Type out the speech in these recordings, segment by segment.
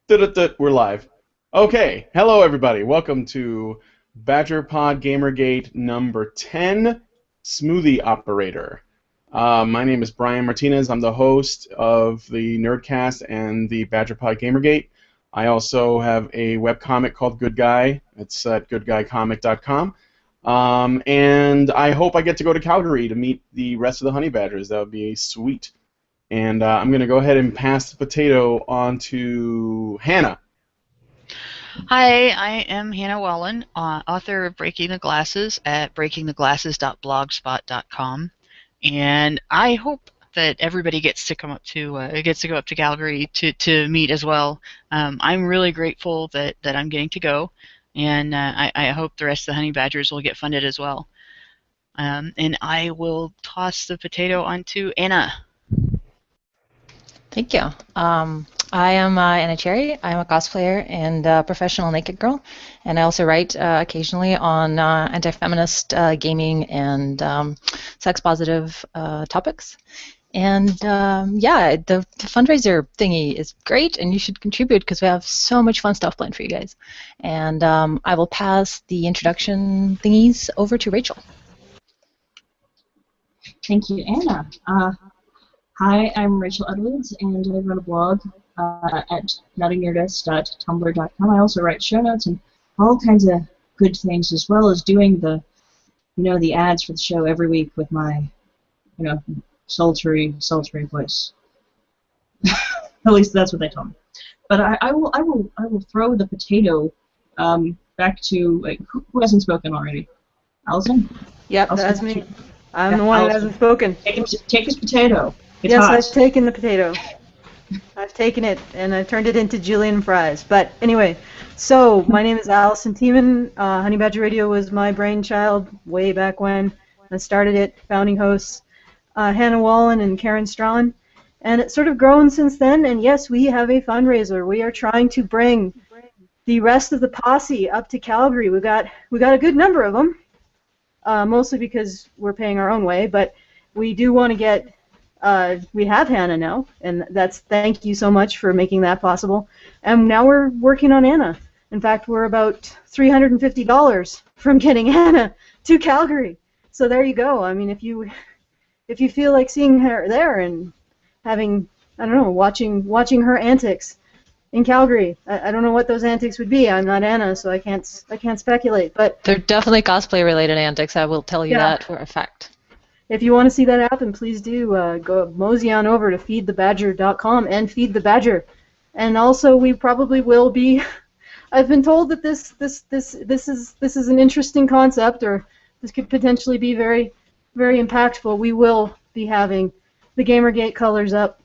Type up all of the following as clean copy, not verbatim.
We're live. Okay, hello everybody. Welcome to Badgerpod Gamergate number 10, Smoothie Operator. My name is Brian Martinez. I'm the host of the Nerdcast and the Badgerpod Gamergate. I also have a webcomic called Good Guy. It's at goodguycomic.com. And I hope I get to go to Calgary to meet the rest of the honey badgers. That would be sweet. And I'm going to go ahead and pass the potato on to Hannah. Hi, I am Hannah Wallen, author of Breaking the Glasses at breakingtheglasses.blogspot.com, and I hope that everybody gets to come up to go up to Calgary to meet as well. I'm really grateful that I'm getting to go, and I hope the rest of the honey badgers will get funded as well. And I will toss the potato onto Anna. Thank you. I am Anna Cherry. I'm a cosplayer and professional naked girl, and I also write occasionally on anti-feminist gaming and sex-positive topics. And yeah, the fundraiser thingy is great, and you should contribute because we have so much fun stuff planned for you guys. And I will pass the introduction thingies over to Rachel. Thank you, Anna. Hi, I'm Rachel Edwards, and I run a blog at nuttingnerdist.tumblr.com. I also write show notes and all kinds of good things, as well as doing the ads for the show every week with my, sultry voice. At least that's what they told me. But I will throw the potato back to who hasn't spoken already. Allison? Yep, that's me. I'm the one that hasn't spoken. Take his potato. It's yes, hot. I've taken the potato. I've taken it, and I've turned it into julienne fries. But anyway, so my name is Allison Tiemann. Honey Badger Radio was my brainchild way back when I started it. Founding hosts Hannah Wallen and Karen Strachan. And it's sort of grown since then, and yes, we have a fundraiser. We are trying to bring the rest of the posse up to Calgary. We got a good number of them, mostly because we're paying our own way, but we do want to get... we have Hannah now, and thank you so much for making that possible. And now we're working on Anna. In fact, we're about $350 from getting Anna to Calgary. So there you go. I mean, if you feel like seeing her there and having, I don't know, watching her antics in Calgary, I don't know what those antics would be. I'm not Anna, so I can't speculate. But they're definitely cosplay-related antics. I will tell you that for a fact. If you want to see that happen, please do go mosey on over to feedthebadger.com and feed the badger. And also, we probably will be. I've been told that this is an interesting concept, or this could potentially be very, very impactful. We will be having the Gamergate colors up,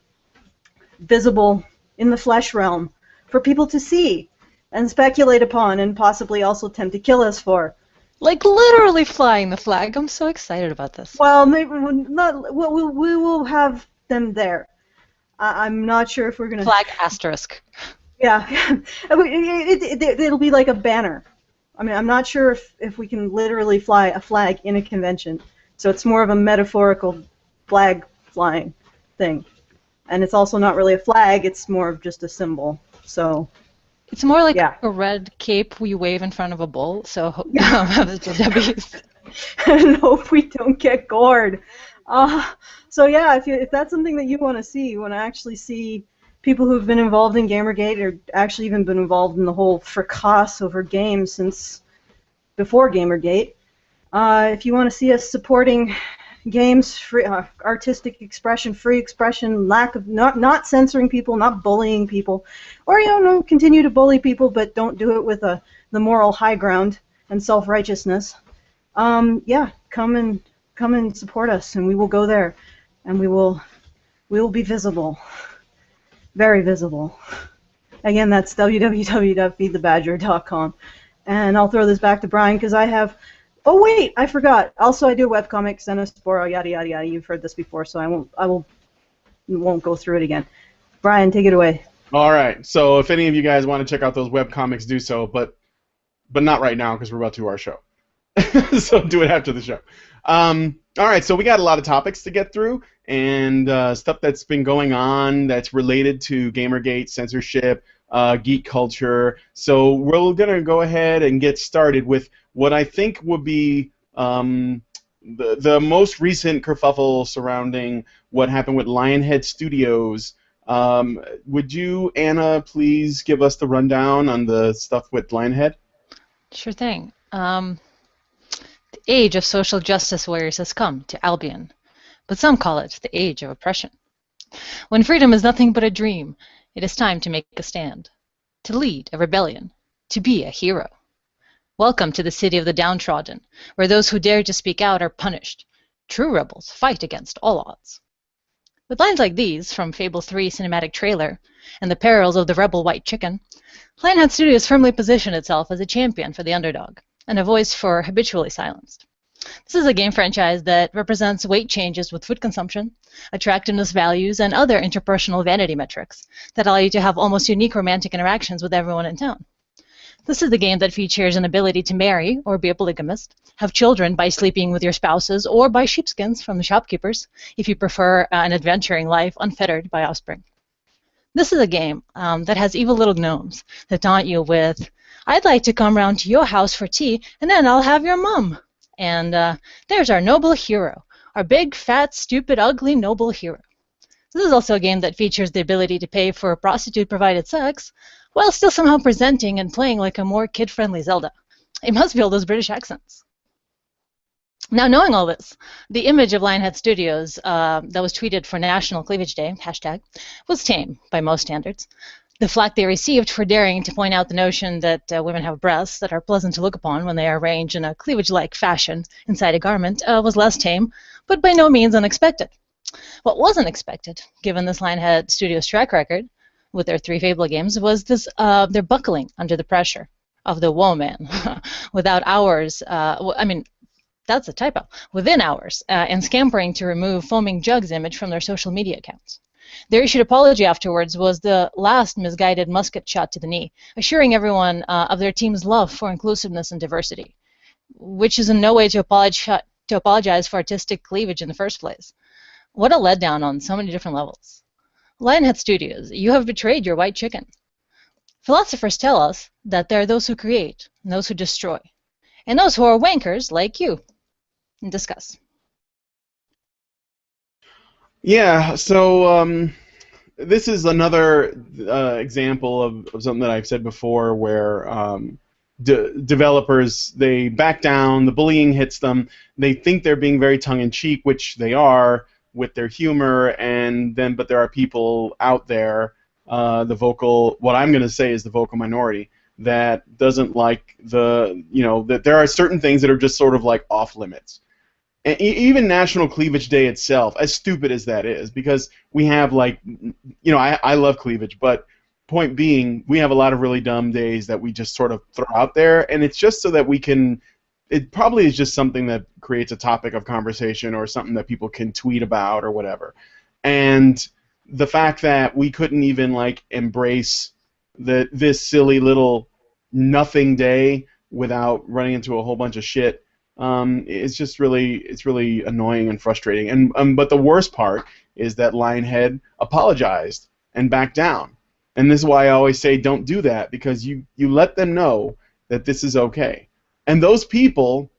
visible in the flesh realm, for people to see and speculate upon, and possibly also attempt to kill us for. Like literally flying the flag. I'm so excited about this. Well, maybe not. We will have them there. I'm not sure if we're gonna flag asterisk. Yeah, it'll be like a banner. I mean, I'm not sure if we can literally fly a flag in a convention. So it's more of a metaphorical flag flying thing, and it's also not really a flag. It's more of just a symbol. So. It's more like a red cape we wave in front of a bull, so hope and hope we don't get gored. So yeah, if that's something that you want to see, you want to actually see people who've been involved in Gamergate, or actually even been involved in the whole fracas over games since before Gamergate, if you want to see us supporting games, free, artistic expression, free expression, lack of not censoring people, not bullying people, or continue to bully people, but don't do it with the moral high ground and self-righteousness. Yeah, come and support us, and we will go there, and we will be visible, very visible. Again, that's www.feedthebadger.com, and I'll throw this back to Brian because I have. Oh wait, I forgot. Also, I do webcomics, Xenosporo, yada yada yada. You've heard this before, so I won't go through it again. Brian, take it away. All right. So if any of you guys want to check out those webcomics, do so, but not right now because we're about to do our show. So do it after the show. All right. So we got a lot of topics to get through, and stuff that's been going on that's related to Gamergate, censorship, geek culture. So we're going to go ahead and get started with what I think would be the most recent kerfuffle surrounding what happened with Lionhead Studios. Would you, Anna, please give us the rundown on the stuff with Lionhead? Sure thing. The age of social justice warriors has come to Albion, but some call it the age of oppression. When freedom is nothing but a dream, it is time to make a stand, to lead a rebellion, to be a hero. Welcome to the city of the downtrodden, where those who dare to speak out are punished. True rebels fight against all odds. With lines like these from Fable 3 cinematic trailer and the perils of the rebel white chicken, Lionhead Studios firmly positioned itself as a champion for the underdog and a voice for habitually silenced. This is a game franchise that represents weight changes with food consumption, attractiveness values, and other interpersonal vanity metrics that allow you to have almost unique romantic interactions with everyone in town. This is the game that features an ability to marry or be a polygamist, have children by sleeping with your spouses, or buy sheepskins from the shopkeepers if you prefer an adventuring life unfettered by offspring. This is a game that has evil little gnomes that taunt you with, "I'd like to come round to your house for tea, and then I'll have your mum." And there's our noble hero, our big, fat, stupid, ugly, noble hero. This is also a game that features the ability to pay for prostitute-provided sex, while still somehow presenting and playing like a more kid-friendly Zelda. It must be all those British accents. Now, knowing all this, the image of Lionhead Studios that was tweeted for National Cleavage Day, hashtag, was tame by most standards. The flack they received for daring to point out the notion that women have breasts that are pleasant to look upon when they are arranged in a cleavage-like fashion inside a garment was less tame, but by no means unexpected. What wasn't expected, given this Lionhead Studios track record with their 3 Fable games, was this their buckling under the pressure of the woman without hours. That's a typo. Within hours, and scampering to remove Foaming Jug's image from their social media accounts. Their issued apology afterwards was the last misguided musket shot to the knee, assuring everyone of their team's love for inclusiveness and diversity, which is in no way to apologize for artistic cleavage in the first place. What a letdown on so many different levels. Lionhead Studios, you have betrayed your white chicken. Philosophers tell us that there are those who create and those who destroy, and those who are wankers like you. Discuss. Yeah, so this is another example of something that I've said before where developers, they back down, the bullying hits them, they think they're being very tongue-in-cheek, which they are with their humor, but there are people out there, what I'm going to say is the vocal minority, that doesn't like that there are certain things that are just sort of like off limits. And even National Cleavage Day itself, as stupid as that is, because we have I love cleavage, but point being, we have a lot of really dumb days that we just sort of throw out there, and it's just so that we can, it probably is just something that creates a topic of conversation or something that people can tweet about or whatever. And the fact that we couldn't even embrace this silly little nothing day without running into a whole bunch of shit, it's really annoying and frustrating. And but the worst part is that Lionhead apologized and backed down. And this is why I always say don't do that, because you let them know that this is okay. And those people,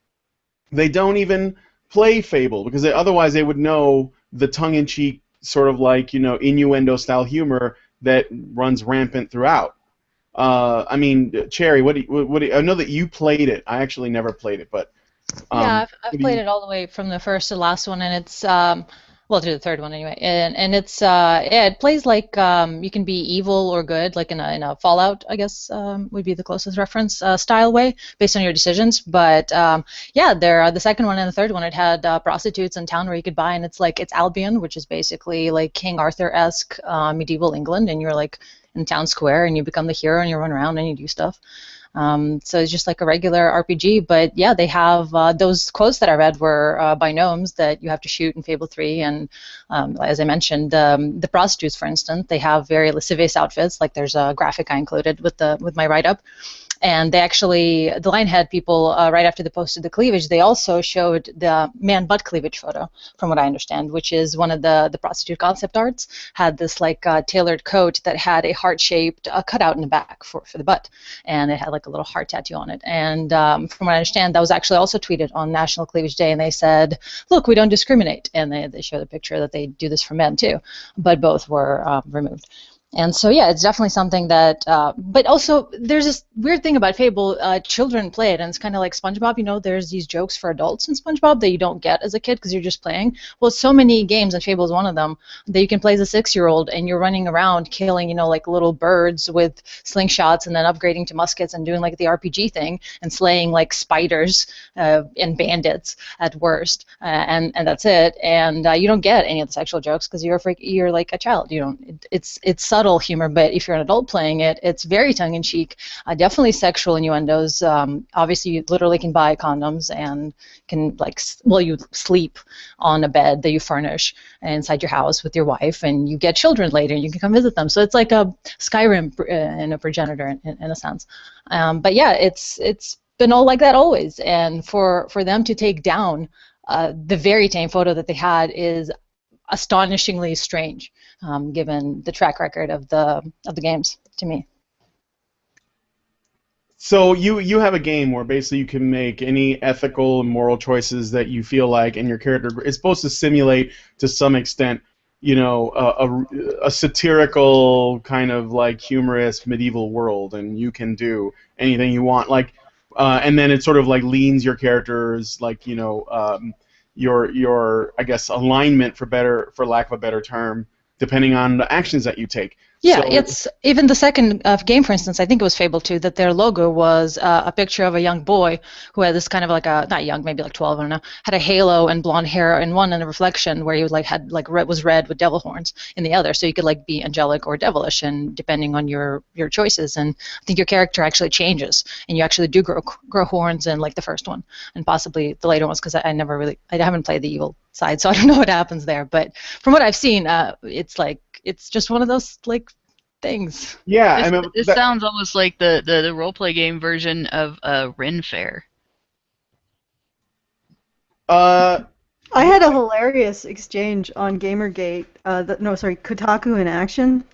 they don't even play Fable, because otherwise they would know the tongue-in-cheek sort of innuendo-style humor that runs rampant throughout. Cherry, I know that you played it. I actually never played it, but yeah, I've played it all the way from the first to the last one, and it's to the third one anyway, and it's it plays like you can be evil or good, like in a Fallout, I guess would be the closest reference style way based on your decisions. But the second one and the third one, it had prostitutes in town where you could buy, and it's Albion, which is basically like King Arthur-esque medieval England, and you're like in town square, and you become the hero, and you run around and you do stuff. So it's just like a regular RPG, but yeah, they have those quotes that I read were by gnomes that you have to shoot in Fable 3, and as I mentioned, the prostitutes, for instance, they have very lascivious outfits. Like there's a graphic I included with my write-up, And they actually, the Lionhead people, right after they posted the cleavage, they also showed the man butt cleavage photo, from what I understand, which is one of the prostitute concept arts, had this like tailored coat that had a heart-shaped cutout in the back for the butt, and it had like a little heart tattoo on it. And from what I understand, that was actually also tweeted on National Cleavage Day, and they said, look, we don't discriminate. And they show the picture that they do this for men too, but both were removed. And so, yeah, it's definitely something that, but also there's this weird thing about Fable, children play it, and it's kind of like SpongeBob, you know, there's these jokes for adults in SpongeBob that you don't get as a kid because you're just playing. Well, so many games, and Fable is one of them, that you can play as a 6-year-old, and you're running around killing, you know, like little birds with slingshots, and then upgrading to muskets and doing like the RPG thing, and slaying like spiders and bandits at worst, and that's it. And you don't get any of the sexual jokes because you're like a child. You don't. It's subtle humor, but if you're an adult playing it, it's very tongue-in-cheek, definitely sexual innuendos. Obviously, you literally can buy condoms and can, like, well, you sleep on a bed that you furnish inside your house with your wife, and you get children later, and you can come visit them. So it's like a Skyrim in a progenitor, in a sense. But yeah, it's been all like that always, and for them to take down the very tame photo that they had is astonishingly strange, given the track record of the games, to me. So you have a game where basically you can make any ethical and moral choices that you feel like, and your character is supposed to simulate to some extent, you know, a satirical kind of like humorous medieval world, and you can do anything you want, like, and then it sort of like leans your characters, like, you know, your I guess alignment, for lack of a better term, depending on the actions that you take. Yeah, so, it's even the second game, for instance, I think it was Fable 2, that their logo was a picture of a young boy who had this kind of like a, not young, maybe like 12, I don't know, had a halo and blonde hair in one, and a reflection where he was like, had like was red with devil horns in the other, so you could like be angelic or devilish, and depending on your choices. And I think your character actually changes, and you actually do grow horns in like the first one, and possibly the later ones, because I haven't played the evil side, so I don't know what happens there. But from what I've seen, it's like, it's just one of those like things. Yeah, This, I mean, this sounds almost like the roleplay game version of Ren Fair. I had a hilarious exchange on Gamergate. Kotaku in Action.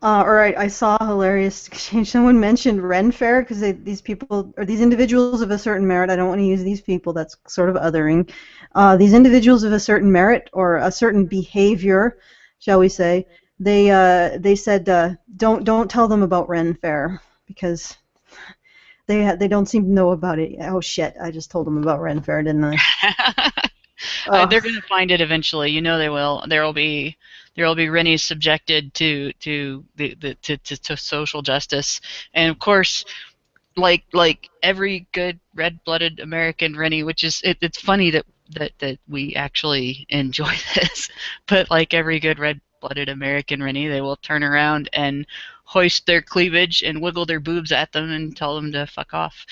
I saw a hilarious exchange. Someone mentioned Ren Fair because these people, or these individuals of a certain merit, I don't want to use these people, that's sort of othering. These individuals of a certain merit or a certain behavior, shall we say, they said don't tell them about Ren Fair because they don't seem to know about it. Oh shit! I just told them about Ren Fair, didn't I? They're going to find it eventually. You know they will. There will be Rennies subjected to social justice, and of course, like every good red-blooded American Rennie, which is it's funny that we actually enjoy this, but like every good red-blooded American Rennie, they will turn around and hoist their cleavage and wiggle their boobs at them and tell them to fuck off.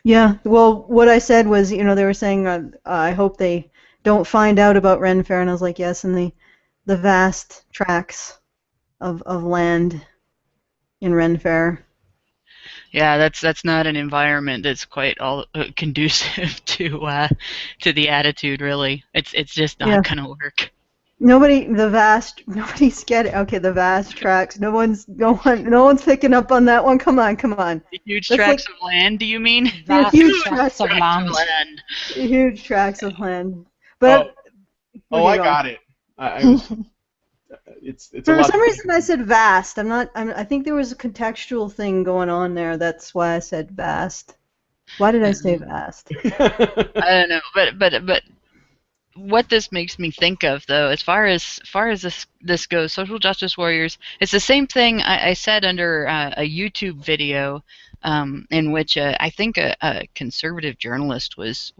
Yeah, well, what I said was, you know, they were saying, I hope they don't find out about Ren Fair, and I was like, yes, and the vast tracts of land in Ren Fair. Yeah, that's not an environment that's quite all conducive to the attitude. Really, it's just not gonna work. Nobody's getting. Okay, the vast tracts. No one's picking up on that one. Come on. The huge tracts of land. Do you mean? Huge tracts of land. Huge tracts of land. But I got it. It's for some reason I said vast. I think there was a contextual thing going on there. That's why I said vast. Why did I say vast? I don't know, but what this makes me think of, though, as far as this goes, social justice warriors, it's the same thing I said under a YouTube video in which I think a conservative journalist was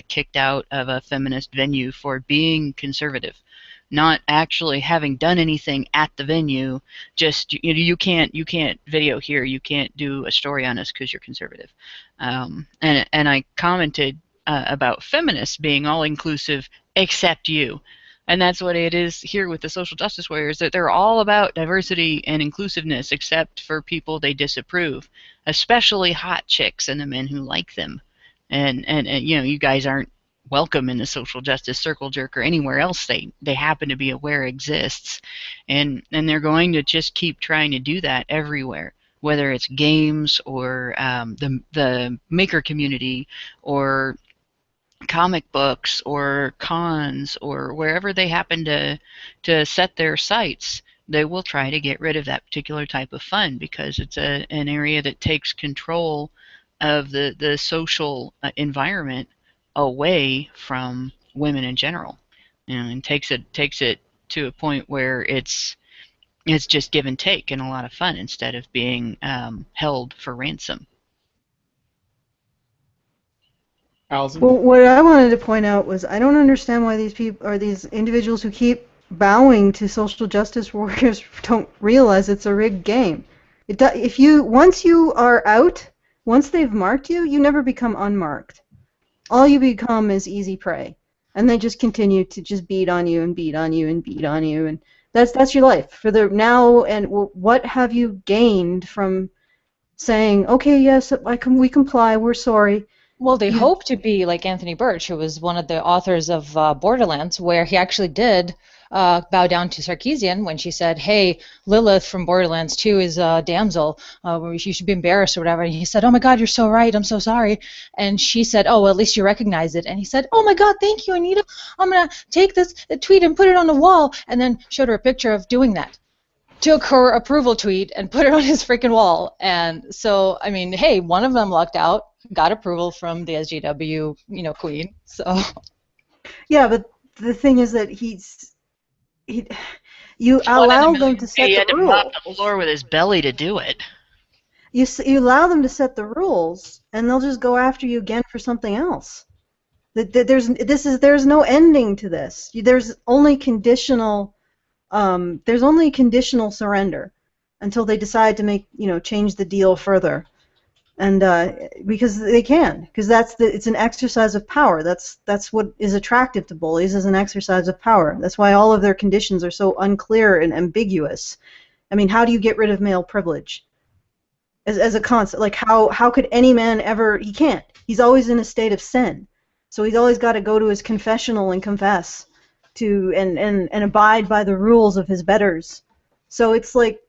kicked out of a feminist venue for being conservative, not actually having done anything at the venue. Just you can't video here, you can't do a story on us because you're conservative, and I commented about feminists being all inclusive except you. And that's what it is here with the social justice warriors, that they're all about diversity and inclusiveness, except for people they disapprove, especially hot chicks and the men who like them. And you know, you guys aren't welcome in the social justice circle jerk or anywhere else they happen to be aware exists. And they're going to just keep trying to do that everywhere, whether it's games or the maker community or comic books or cons or wherever they happen to set their sights. They will try to get rid of that particular type of fun because it's an area that takes control of the social environment away from women in general, you know, and takes it to a point where it's just give and take and a lot of fun instead of being held for ransom. Allison? Well, what I wanted to point out was I don't understand why these people or these individuals who keep bowing to social justice warriors don't realize it's a rigged game. If you once you are out, once they've marked you, you never become unmarked. All you become is easy prey, and they just continue to just beat on you and beat on you and beat on you, and that's your life for the now. And what have you gained from saying, okay, yes, we comply, we're sorry? Well, they hope to be like Anthony Birch, who was one of the authors of Borderlands, where he actually did bow down to Sarkeesian when she said, hey, Lilith from Borderlands 2 is a damsel, you should be embarrassed or whatever. And he said, oh my God, you're so right, I'm so sorry. And she said, oh, well, at least you recognize it. And he said, oh my God, thank you, Anita. I'm going to take this tweet and put it on the wall, and then showed her a picture of doing that. Took her approval tweet and put it on his freaking wall. And so, I mean, hey, one of them lucked out, got approval from the SJW, queen. So. Yeah, but the thing is that you allow them to set he the had to rules. mop the floor with his belly to do it. You allow them to set the rules, and they'll just go after you again for something else. There's no ending to this. There's only conditional surrender until they decide to change the deal further, and because they can, because it's an exercise of power. That's what is attractive to bullies, is an exercise of power. That's why all of their conditions are so unclear and ambiguous. I mean, how do you get rid of male privilege as a concept? Like how could any man ever? He can't. He's always in a state of sin, so he's always got to go to his confessional and confess to and abide by the rules of his betters. So it's like,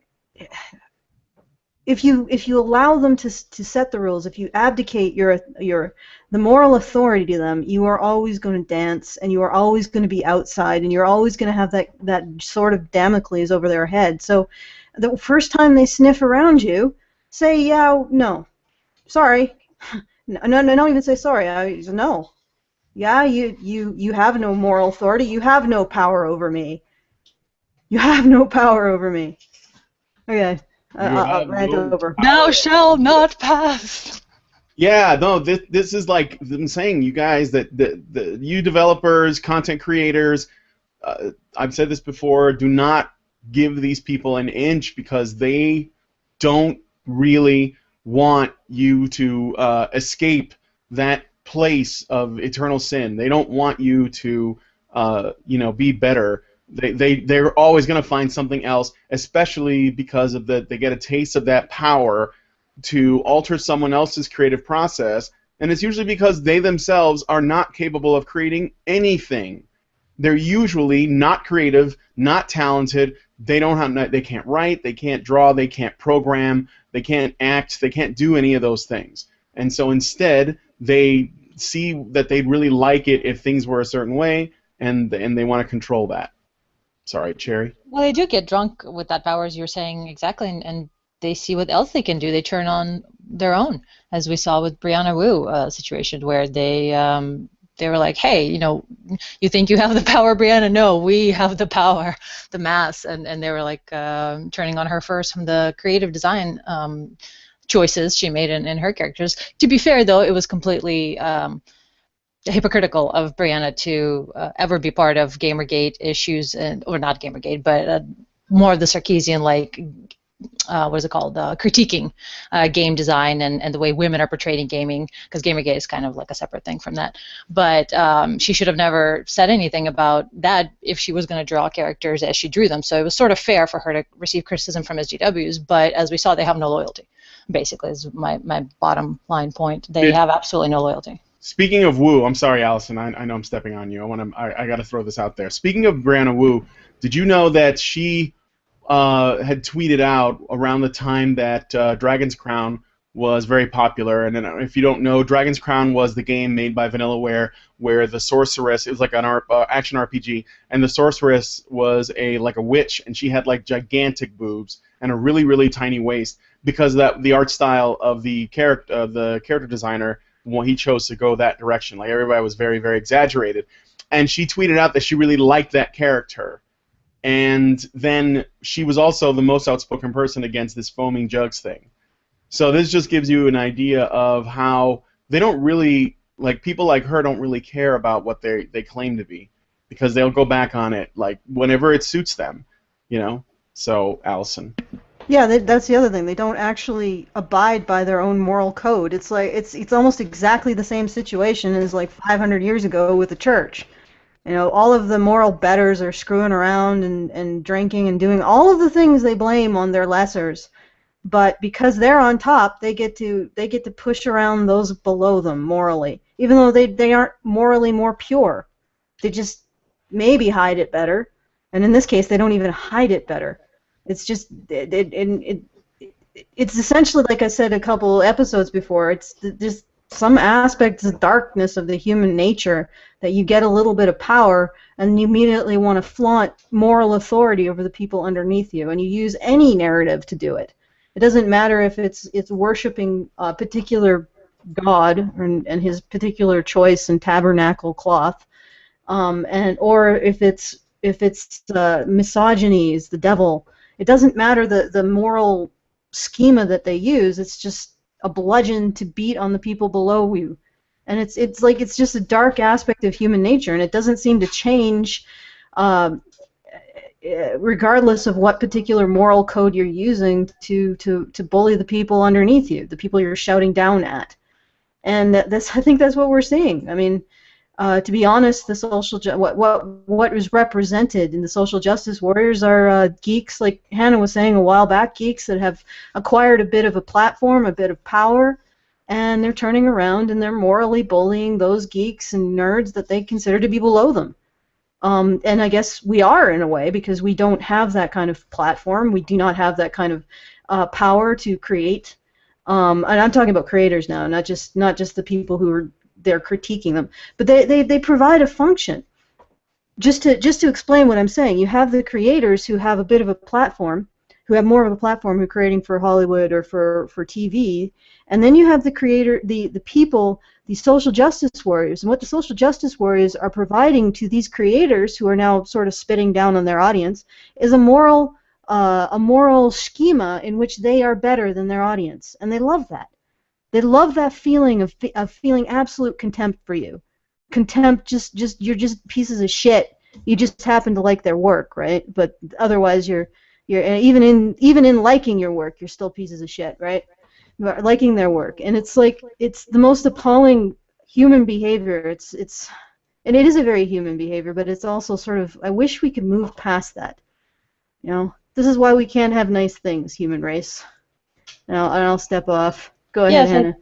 if you allow them to set the rules, if you abdicate the moral authority to them, you are always going to dance, and you are always going to be outside, and you're always going to have that sort of Damocles over their head. So the first time they sniff around you, say, yeah, no, sorry, no, don't even say sorry. No. Yeah, you have no moral authority. You have no power over me. You have no power over me. Okay, I'll rant over. Thou shalt not pass. Yeah, no, this is like I'm saying, you guys, that you developers, content creators, I've said this before, do not give these people an inch, because they don't really want you to escape that place of eternal sin. They don't want you to, be better. They're always going to find something else, especially because of they get a taste of that power to alter someone else's creative process, and it's usually because they themselves are not capable of creating anything. They're usually not creative, not talented. They can't write, they can't draw, they can't program, they can't act, they can't do any of those things. And so instead, they see that they'd really like it if things were a certain way, and they want to control that. Sorry, Cherry. Well, they do get drunk with that power, as you were saying, exactly, and they see what else they can do. They turn on their own, as we saw with Brianna Wu situation, where they were like, hey, you think you have the power, Brianna? No, we have the power, the mass, and they were like turning on her first from the creative design choices she made in her characters. To be fair, though, it was completely hypocritical of Brianna to ever be part of Gamergate issues, or not Gamergate, but more of the Sarkeesian, like, what is it called, critiquing game design and the way women are portrayed in gaming, because Gamergate is kind of like a separate thing from that. But she should have never said anything about that if she was going to draw characters as she drew them. So it was sort of fair for her to receive criticism from SGWs, but as we saw, they have no loyalty, basically, is my bottom line point. They have absolutely no loyalty. Speaking of Wu, I'm sorry, Allison. I know I'm stepping on you. I got to throw this out there. Speaking of Brianna Wu, did you know that she had tweeted out around the time that Dragon's Crown was very popular? And then, if you don't know, Dragon's Crown was the game made by Vanillaware, where the sorceress, it was like an action RPG, and the sorceress was like a witch, and she had like gigantic boobs and a really, really tiny waist, because the art style of the character designer, well, he chose to go that direction. Like, everybody was very, very exaggerated. And she tweeted out that she really liked that character. And then she was also the most outspoken person against this foaming jugs thing. So this just gives you an idea of how they don't really, like, people like her don't really care about what they claim to be, because they'll go back on it, like, whenever it suits them, you know? So, Allison. Yeah, that's the other thing. They don't actually abide by their own moral code. It's like it's almost exactly the same situation as like 500 years ago with the church. You know, all of the moral betters are screwing around and drinking and doing all of the things they blame on their lessers. But because they're on top, they get to push around those below them morally, even though they aren't morally more pure. They just maybe hide it better, and in this case, they don't even hide it better. It's just it's essentially, like I said a couple episodes before, it's just some aspects of darkness of the human nature that you get a little bit of power and you immediately want to flaunt moral authority over the people underneath you, and you use any narrative to do it. It doesn't matter if it's worshiping a particular god and his particular choice and tabernacle cloth, or if it's misogyny is the devil. It doesn't matter the moral schema that they use. It's just a bludgeon to beat on the people below you, and it's just a dark aspect of human nature, and it doesn't seem to change regardless of what particular moral code you're using to bully the people underneath you, the people you're shouting down at. And I think that's what we're seeing. I mean, to be honest, the what is represented in the social justice warriors are geeks, like Hannah was saying a while back, geeks that have acquired a bit of a platform, a bit of power, and they're turning around and they're morally bullying those geeks and nerds that they consider to be below them. And I guess we are, in a way, because we don't have that kind of platform. We do not have that kind of power to create. And I'm talking about creators now, not just the people who are there critiquing them, but they provide a function. Just to explain what I'm saying, you have the creators who have a bit of a platform, who have more of a platform, who are creating for Hollywood or for TV, and then you have the people, the social justice warriors. And what the social justice warriors are providing to these creators, who are now sort of spitting down on their audience, is a moral schema in which they are better than their audience, and they love that. They love that feeling of feeling absolute contempt for you. Contempt, just you're just pieces of shit. You just happen to like their work, right? But otherwise, you're even in liking your work, you're still pieces of shit, right? Liking their work, and it's like it's the most appalling human behavior. And it is a very human behavior, but it's also sort of, I wish we could move past that. You know, this is why we can't have nice things, human race. Now, and I'll step off. Go ahead, Hannah.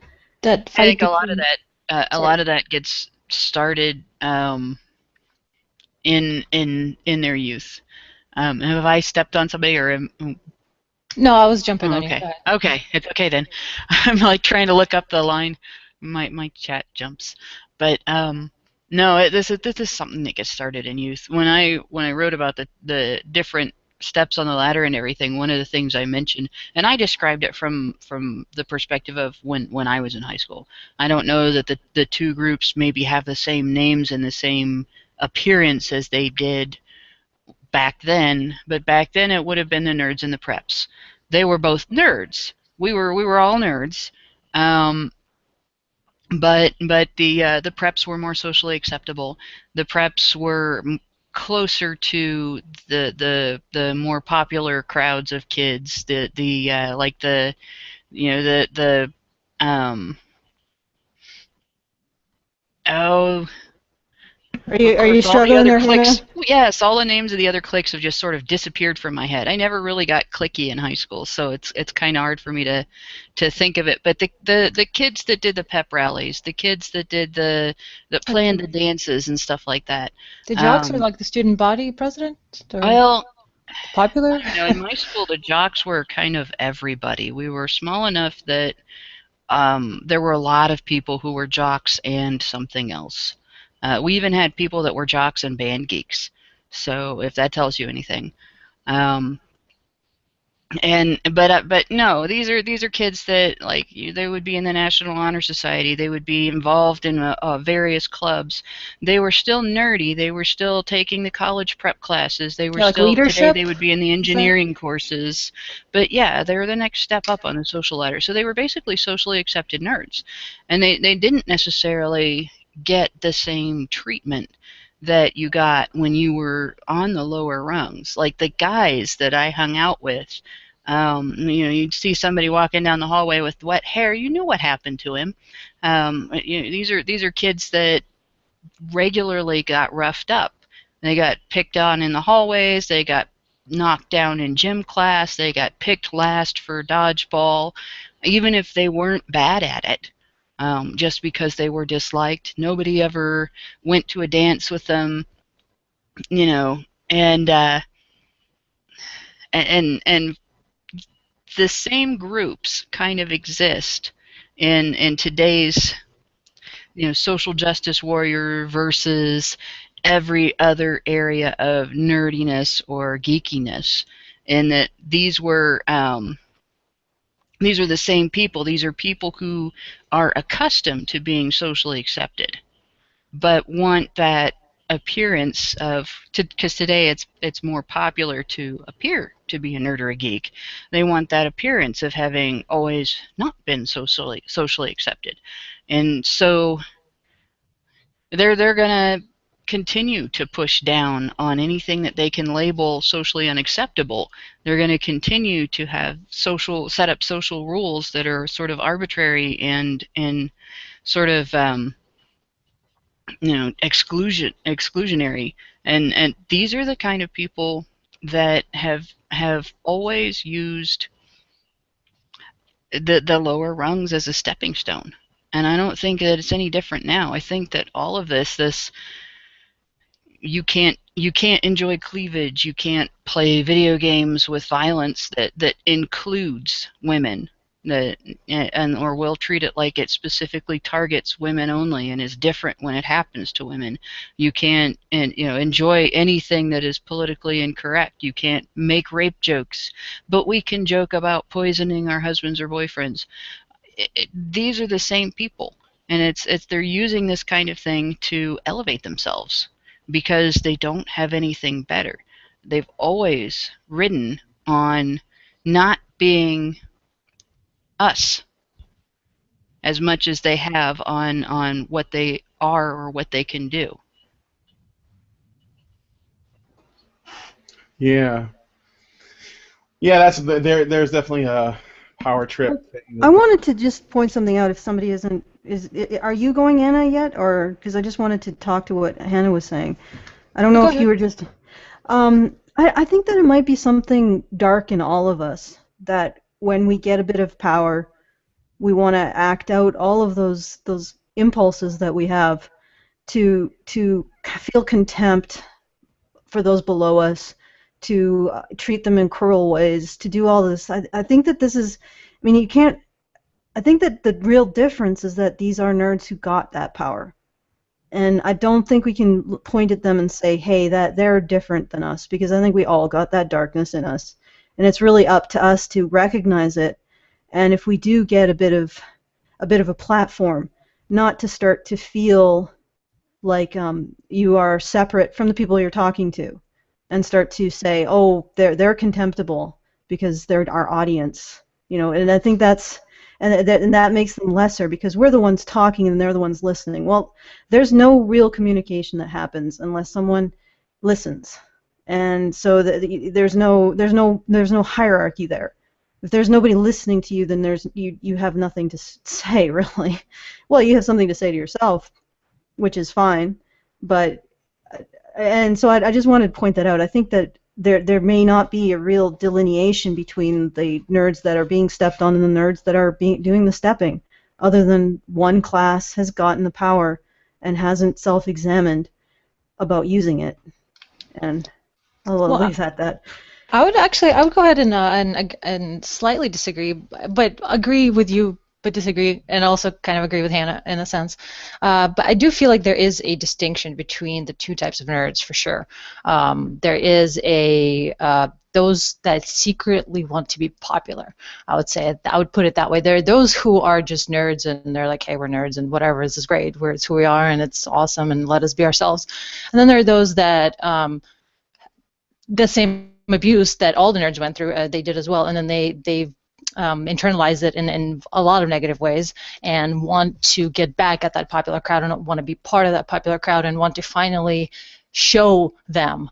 I think a lot of that gets started in their youth. Have I stepped on somebody, or No, I was jumping on you. Okay, it's okay then. I'm like trying to look up the line. My chat jumps, but no, this is something that gets started in youth. When I wrote about the different steps on the ladder and everything, one of the things I mentioned, and I described it from the perspective of when I was in high school. I don't know that the two groups maybe have the same names and the same appearance as they did back then, but back then it would have been the nerds and the preps. They were both nerds. We were all nerds, but the preps were more socially acceptable. The preps were closer to the more popular crowds of kids, like the oh, of Are you course, all the struggling other there, Hannah? cliques. Yes, all the names of the other cliques have just sort of disappeared from my head. I never really got clicky in high school, so it's kind of hard for me to think of it. But the kids that did the pep rallies, the kids that did that planned the dances and stuff like that. The jocks are like the student body president, or Well, popular? I don't know. In my school, the jocks were kind of everybody. We were small enough that there were a lot of people who were jocks and something else. We even had people that were jocks and band geeks. So if that tells you anything. Um, but no, these are kids that like they would be in the National Honor Society. They would be involved in various clubs. They were still nerdy. They were still taking the college prep classes. They were Yeah, like still today leadership? they would be in the engineering courses. But yeah, they were the next step up on the social ladder. So they were basically socially accepted nerds, and they didn't necessarily get the same treatment that you got when you were on the lower rungs. Like the guys that I hung out with, you'd see somebody walking down the hallway with wet hair. You knew what happened to him. These are kids that regularly got roughed up. They got picked on in the hallways. They got knocked down in gym class. They got picked last for dodgeball, even if they weren't bad at it. Just because they were disliked. Nobody ever went to a dance with them, you know, and and the same groups kind of exist in today's social justice warrior versus every other area of nerdiness or geekiness, and that these are the same people. These are people who are accustomed to being socially accepted but want that appearance of, because today it's more popular to appear to be a nerd or a geek. They want that appearance of having always not been socially accepted, and so they're gonna continue to push down on anything that they can label socially unacceptable. They're going to continue to have set up social rules that are sort of arbitrary and sort of exclusionary, and these are the kind of people that have always used the lower rungs as a stepping stone, and I don't think that it's any different now. I think that all of this you can't enjoy cleavage, you can't play video games with violence that includes women, or will treat it like it specifically targets women only and is different when it happens to women. You can't enjoy anything that is politically incorrect. You can't make rape jokes, but we can joke about poisoning our husbands or boyfriends. These are the same people, and they're using this kind of thing to elevate themselves because they don't have anything better. They've always ridden on not being us as much as they have on what they are or what they can do. Yeah. Yeah, there's definitely a power trip thing. I wanted to just point something out if somebody are you going, Anna, yet? Or because I just wanted to talk to what Hannah was saying. I don't know if you were just... I think that it might be something dark in all of us, that when we get a bit of power, we want to act out all of those impulses that we have to feel contempt for those below us, to treat them in cruel ways, to do all this. I think that this is... I mean, you can't... I think that the real difference is that these are nerds who got that power. And I don't think we can point at them and say, hey, that they're different than us, because I think we all got that darkness in us. And it's really up to us to recognize it. And if we do get a bit of a platform, not to start to feel like you are separate from the people you're talking to, and start to say, oh, they're contemptible because they're our audience, And I think that's... And that makes them lesser because we're the ones talking and they're the ones listening. Well, there's no real communication that happens unless someone listens, and so there's no hierarchy there. If there's nobody listening to you, then you have nothing to say, really. Well, you have something to say to yourself, which is fine, but and so I just wanted to point that out. I think that there may not be a real delineation between the nerds that are being stepped on and the nerds that are doing the stepping, other than one class has gotten the power and hasn't self-examined about using it. And I'll leave at that. I would go ahead and slightly disagree, but agree with you, but disagree, and also kind of agree with Hannah in a sense. But I do feel like there is a distinction between the two types of nerds for sure. There is those that secretly want to be popular. I would put it that way. There are those who are just nerds, and they're like, hey, we're nerds, and whatever, this is great. It's who we are, and it's awesome, and let us be ourselves. And then there are those that the same abuse that all the nerds went through, they did as well, and then they internalize it in a lot of negative ways and want to get back at that popular crowd and want to be part of that popular crowd and want to finally show them,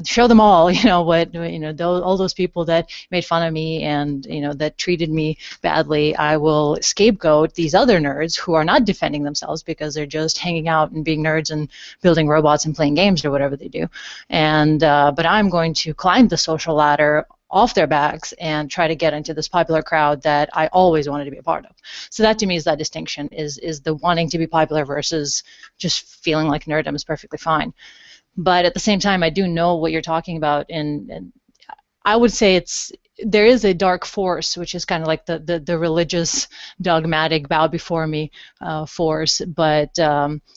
show them all, all those people that made fun of me and, that treated me badly. I will scapegoat these other nerds who are not defending themselves because they're just hanging out and being nerds and building robots and playing games or whatever they do. And but I'm going to climb the social ladder off their backs and try to get into this popular crowd that I always wanted to be a part of. So that to me is that distinction, is the wanting to be popular versus just feeling like nerddom is perfectly fine. But at the same time, I do know what you're talking about, and I would say there is a dark force, which is kind of like the religious, dogmatic, bow before me force, but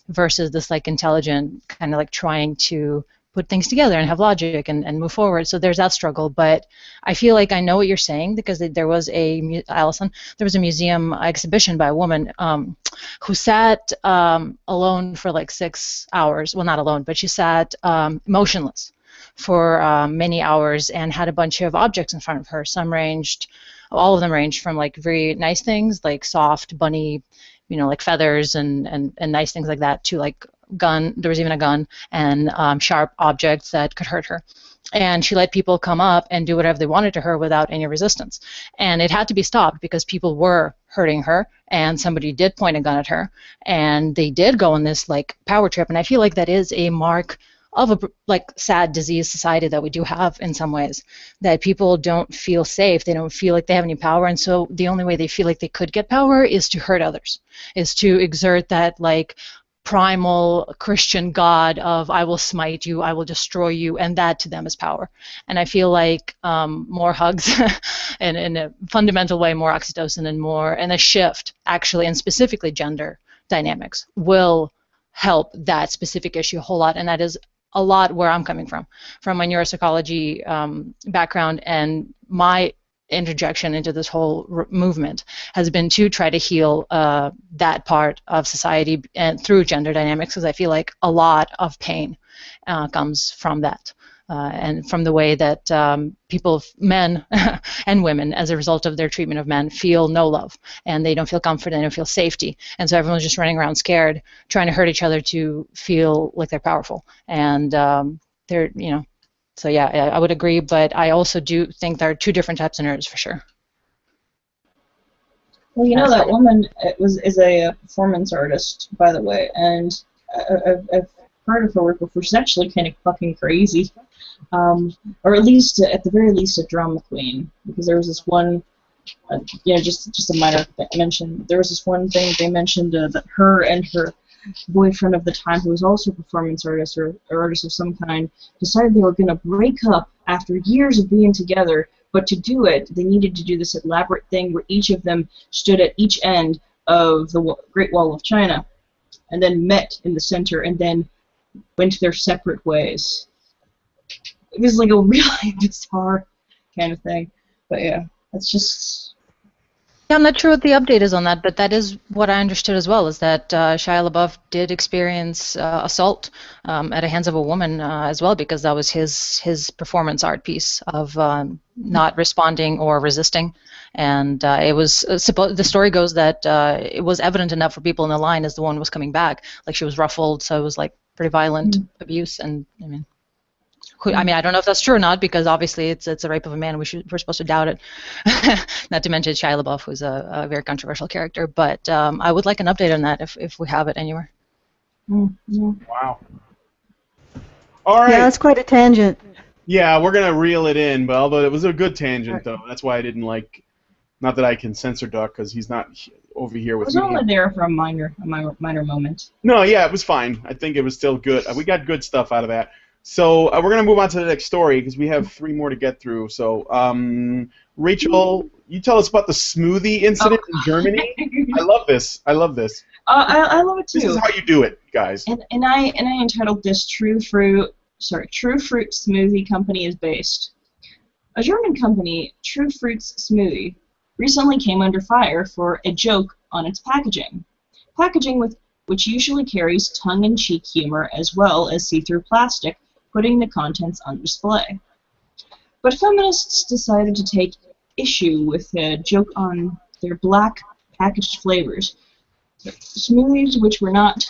versus this like intelligent kind of like trying to put things together and have logic and move forward. So there's that struggle. But I feel like I know what you're saying because there was a museum exhibition by a woman who sat alone for like 6 hours. Well, not alone, but she sat motionless for many hours and had a bunch of objects in front of her. All of them ranged from like very nice things like soft bunny, like feathers and nice things like that to like gun. There was even a gun and sharp objects that could hurt her. And she let people come up and do whatever they wanted to her without any resistance. And it had to be stopped because people were hurting her and somebody did point a gun at her and they did go on this like power trip. And I feel like that is a mark of a like sad disease society that we do have in some ways, that people don't feel safe, they don't feel like they have any power, and so the only way they feel like they could get power is to hurt others, is to exert that like primal Christian God of I will smite you, I will destroy you, and that to them is power. And I feel like more hugs and in a fundamental way, more oxytocin and a shift actually, and specifically gender dynamics will help that specific issue a whole lot. And that is a lot where I'm coming from my neuropsychology background, and my interjection into this whole movement has been to try to heal that part of society and through gender dynamics, because I feel like a lot of pain comes from that and from the way that men and women, as a result of their treatment of men, feel no love and they don't feel comfort and they don't feel safety, and so everyone's just running around scared, trying to hurt each other to feel like they're powerful, and they're So yeah, I would agree, but I also do think there are two different types of nerds for sure. Well, that woman is a performance artist, by the way, and I've heard of her work before. She's actually kind of fucking crazy, or at the very least, a drama queen. Because there was this one, just a minor mention. There was this one thing they mentioned that her and her boyfriend of the time, who was also a performance artist or artist of some kind, decided they were going to break up after years of being together, but to do it, they needed to do this elaborate thing where each of them stood at each end of the Great Wall of China and then met in the center and then went their separate ways. It was like a really bizarre kind of thing. But yeah, that's just... Yeah, I'm not sure what the update is on that, but that is what I understood as well, is that Shia LaBeouf did experience assault at the hands of a woman as well, because that was his performance art piece of not responding or resisting. And it was the story goes that it was evident enough for people in the line as the one was coming back, like she was ruffled, so it was like pretty violent abuse, and I don't know if that's true or not, because obviously it's a rape of a man. We're supposed to doubt it. Not to mention Shia LaBeouf, who's a very controversial character. But I would like an update on that if we have it anywhere. Wow. All right. Yeah, that's quite a tangent. Yeah, we're gonna reel it in, but although it was a good tangent, though, that's why I didn't like. Not that I can censor Duck because he's not over here I with was me. only there for a minor moment. No, yeah, it was fine. I think it was still good. We got good stuff out of that. So we're gonna move on to the next story because we have 3 more to get through. So, Rachel, you tell us about the smoothie incident in Germany. I love this. I love this. I love it too. This is how you do it, guys. And I entitled this True Fruit Smoothie Company is based. A German company, True Fruit's Smoothie, recently came under fire for a joke on its packaging. Packaging which usually carries tongue-in-cheek humor as well as see-through plastic, putting the contents on display. But feminists decided to take issue with a joke on their black packaged flavors. Smoothies which were not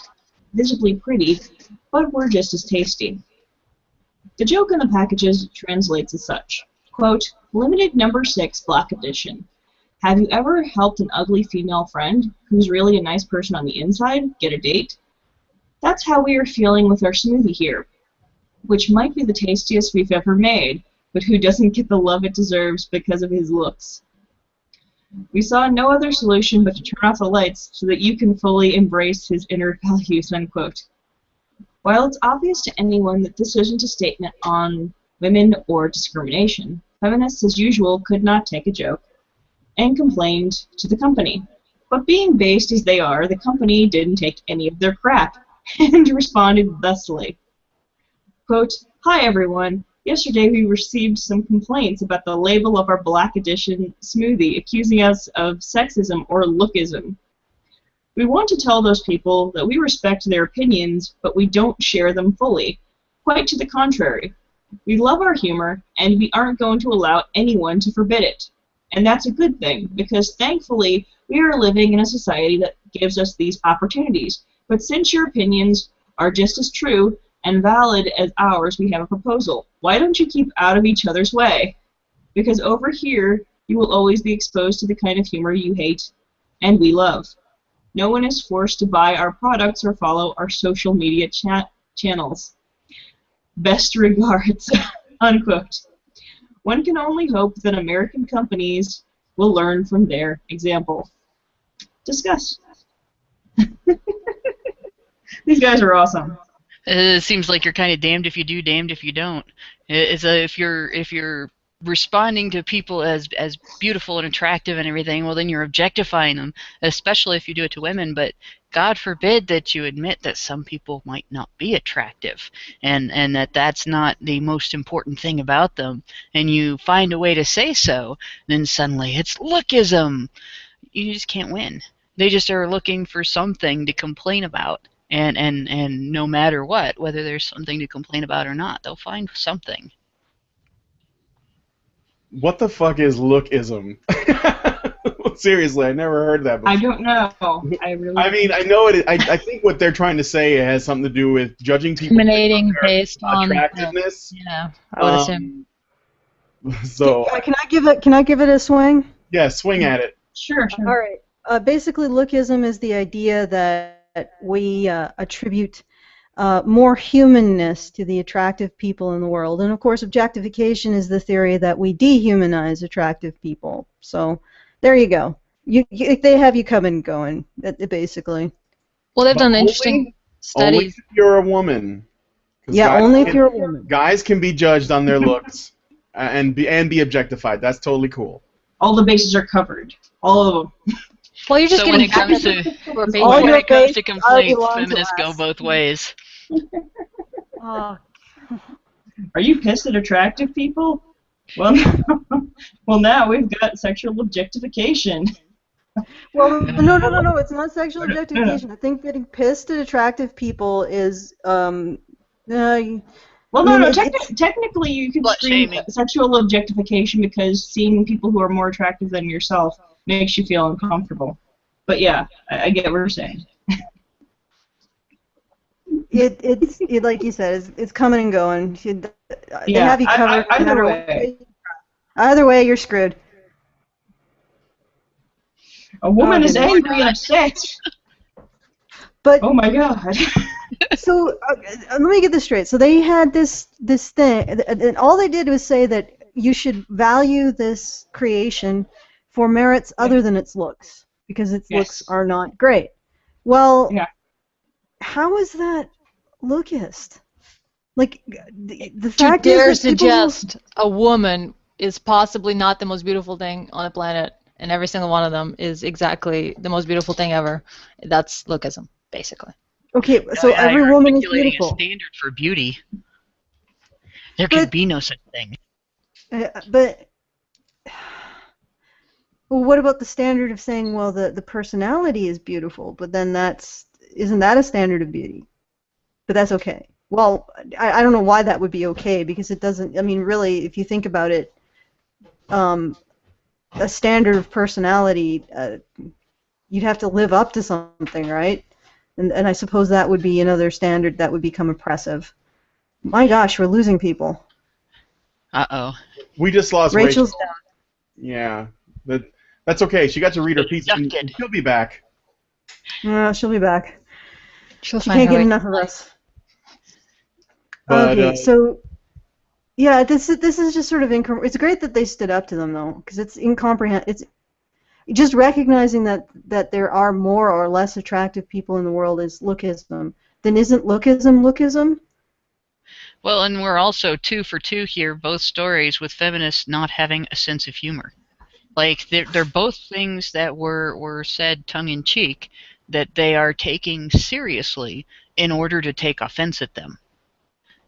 visibly pretty, but were just as tasty. The joke on the packages translates as such, quote, limited number 6 black edition. Have you ever helped an ugly female friend, who's really a nice person on the inside, get a date? That's how we are feeling with our smoothie here, which might be the tastiest we've ever made, but who doesn't get the love it deserves because of his looks. We saw no other solution but to turn off the lights so that you can fully embrace his inner values, unquote. While it's obvious to anyone that this isn't a statement on women or discrimination, feminists, as usual, could not take a joke and complained to the company. But being based as they are, the company didn't take any of their crap and responded thusly. Quote, hi everyone. Yesterday we received some complaints about the label of our Black Edition smoothie, accusing us of sexism or lookism. We want to tell those people that we respect their opinions, but we don't share them fully. Quite to the contrary. We love our humor, and we aren't going to allow anyone to forbid it. And that's a good thing, because thankfully we are living in a society that gives us these opportunities. But since your opinions are just as true and valid as ours, we have a proposal. Why don't you keep out of each other's way? Because over here, you will always be exposed to the kind of humor you hate and we love. No one is forced to buy our products or follow our social media channels. Best regards, unquote. One can only hope that American companies will learn from their example. Discuss. These guys are awesome. It seems like you're kind of damned if you do, damned if you don't. If you're responding to people as beautiful and attractive and everything, well then you're objectifying them, especially if you do it to women. But God forbid that you admit that some people might not be attractive, and that's not the most important thing about them, and you find a way to say so, then suddenly it's lookism. You just can't win. They just are looking for something to complain about. And no matter what, whether there's something to complain about or not, they'll find something. What the fuck is lookism? Seriously, I never heard that before. I don't know. I mean, I know it. I think what they're trying to say has something to do with judging people Discriminating based on attractiveness. Yeah, I would assume. So Can I give it a swing? Yeah, swing at it. Sure. All right. Basically, lookism is the idea that we attribute more humanness to the attractive people in the world. And of course, objectification is the theory that we dehumanize attractive people. So there you go. They have you coming and going, basically. Well, they've done interesting studies. Only if you're a woman. Yeah, only if you're a woman. Guys can be judged on their looks and be objectified. That's totally cool. All the bases are covered. All of them. Well, you're just so getting when it comes to complaints, feminists go both ways. Are you pissed at attractive people? Well, well, now we've got sexual objectification. Well, no, it's not sexual objectification. I think getting pissed at attractive people is, well, no, technically you can scream sexual objectification because seeing people who are more attractive than yourself makes you feel uncomfortable. But yeah, I get what you're saying. it's like you said, it's coming and going. They Yeah, have you covered. No either matter way. Either way, you're screwed. A woman Oh, is goodness. angry and upset. But Oh my god. so let me get this straight. So they had this thing, and all they did was say that you should value this creation for merits other than its looks, because its looks Yes. are not great. Well, Yeah. how is that lookist? Like the To fact dare is that people who- suggest a woman is possibly not the most beautiful thing on the planet, and every single one of them is exactly the most beautiful thing ever. That's lookism, basically. Okay, so Yeah, every you're woman is articulating beautiful. a standard for beauty. There could But- be no such thing. But well, what about the standard of saying, well, the personality is beautiful, but then isn't that a standard of beauty? But that's okay. Well, I don't know why that would be okay, because it doesn't. I mean, really, if you think about it, a standard of personality, you'd have to live up to something, right? And I suppose that would be another standard that would become oppressive. My gosh, we're losing people. Uh-oh. We just lost Rachel's Rachel. Yeah, but that's okay. She got to read her piece, and Abducted. she'll be back. she'll be back. She'll She find can't her get way. enough of us. But, Okay, so yeah, this is just sort of it's great that they stood up to them though, because it's incomprehensible. It's just recognizing that there are more or less attractive people in the world is lookism. Then isn't lookism? Well, and we're also 2 for 2 here, both stories with feminists not having a sense of humor. Like, they're both things that were said tongue-in-cheek that they are taking seriously in order to take offense at them.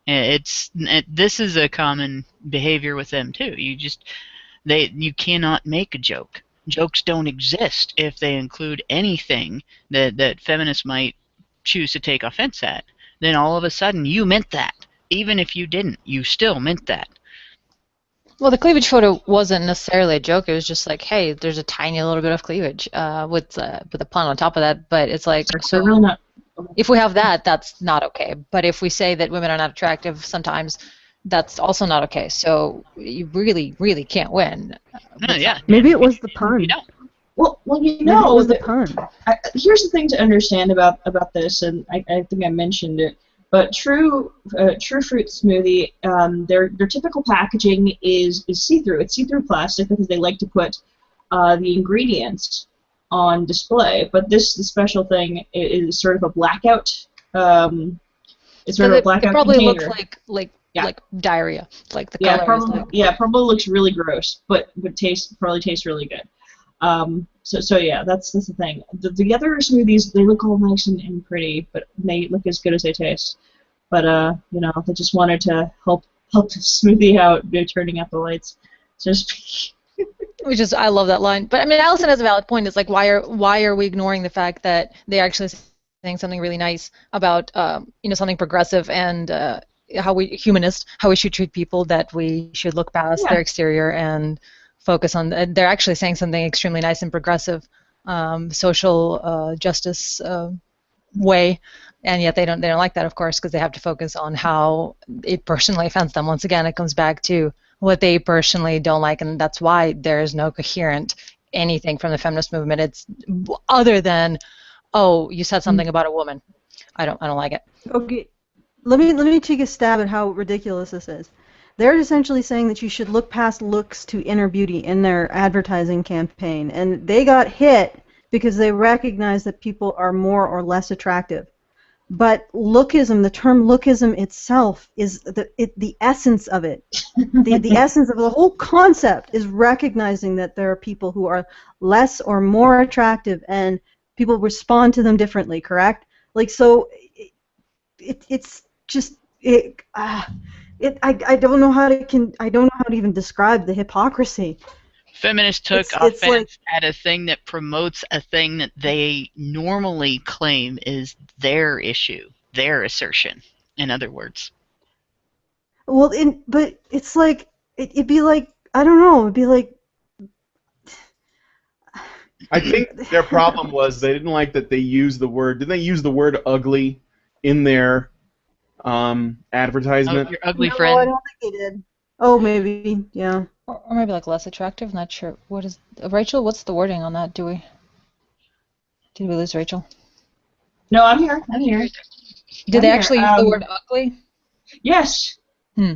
This is a common behavior with them, too. You cannot make a joke. Jokes don't exist if they include anything that feminists might choose to take offense at. Then all of a sudden, you meant that. Even if you didn't, you still meant that. Well, the cleavage photo wasn't necessarily a joke. It was just like, hey, there's a tiny little bit of cleavage with a pun on top of that. But it's like, So really not. if we have that, that's not okay. But if we say that women are not attractive sometimes, that's also not okay. So you really, really can't win. Yeah. Maybe it was the pun. You don't. Well, you Maybe know, it was the pun. here's the thing to understand about this, and I think I mentioned it. But True Fruit Smoothie, their typical packaging is see-through. It's see-through plastic because they like to put the ingredients on display. But the special thing is sort of a blackout. It's sort of a blackout it probably container. looks like Yeah. diarrhea. Like the Yeah, color is probably. like. Yeah, probably looks really gross, but probably tastes really good. So yeah, that's the thing. The other smoothies, they look all nice and pretty, but they look as good as they taste. But they just wanted to help the smoothie out by turning out the lights. Just I love that line. But I mean, Allison has a valid point. It's like, why are we ignoring the fact that they actually saying something really nice about something progressive and how we should treat people, that we should look past their exterior and focus on. They're actually saying something extremely nice and progressive, social justice way, and yet they don't like that, of course, because they have to focus on how it personally offends them. Once again, it comes back to what they personally don't like, and that's why there is no coherent anything from the feminist movement. It's other than, oh, you said something about a woman. I don't like it. Okay, let me take a stab at how ridiculous this is. They're essentially saying that you should look past looks to inner beauty in their advertising campaign, and they got hit because they recognize that people are more or less attractive. But lookism, the term lookism itself, is the essence of it. The essence of the whole concept is recognizing that there are people who are less or more attractive, and people respond to them differently. Correct? Like, so it's just I don't know how to even describe the hypocrisy. Feminists took It's offense at a thing that promotes a thing that they normally claim is their issue, their assertion, in other words. Well, but it's like it'd be like, I don't know. It'd be like, I think their problem was they didn't like that they used the word. Didn't they use the word ugly in their Oh, advertisement. your ugly No, I friend. don't think they did. Oh, maybe. Yeah. Or maybe like less attractive. Not sure. What is Rachel? What's the wording on that? Did we lose Rachel? No, I'm here. I'm here. Did I'm they here. actually use the word ugly? Yes. Hmm.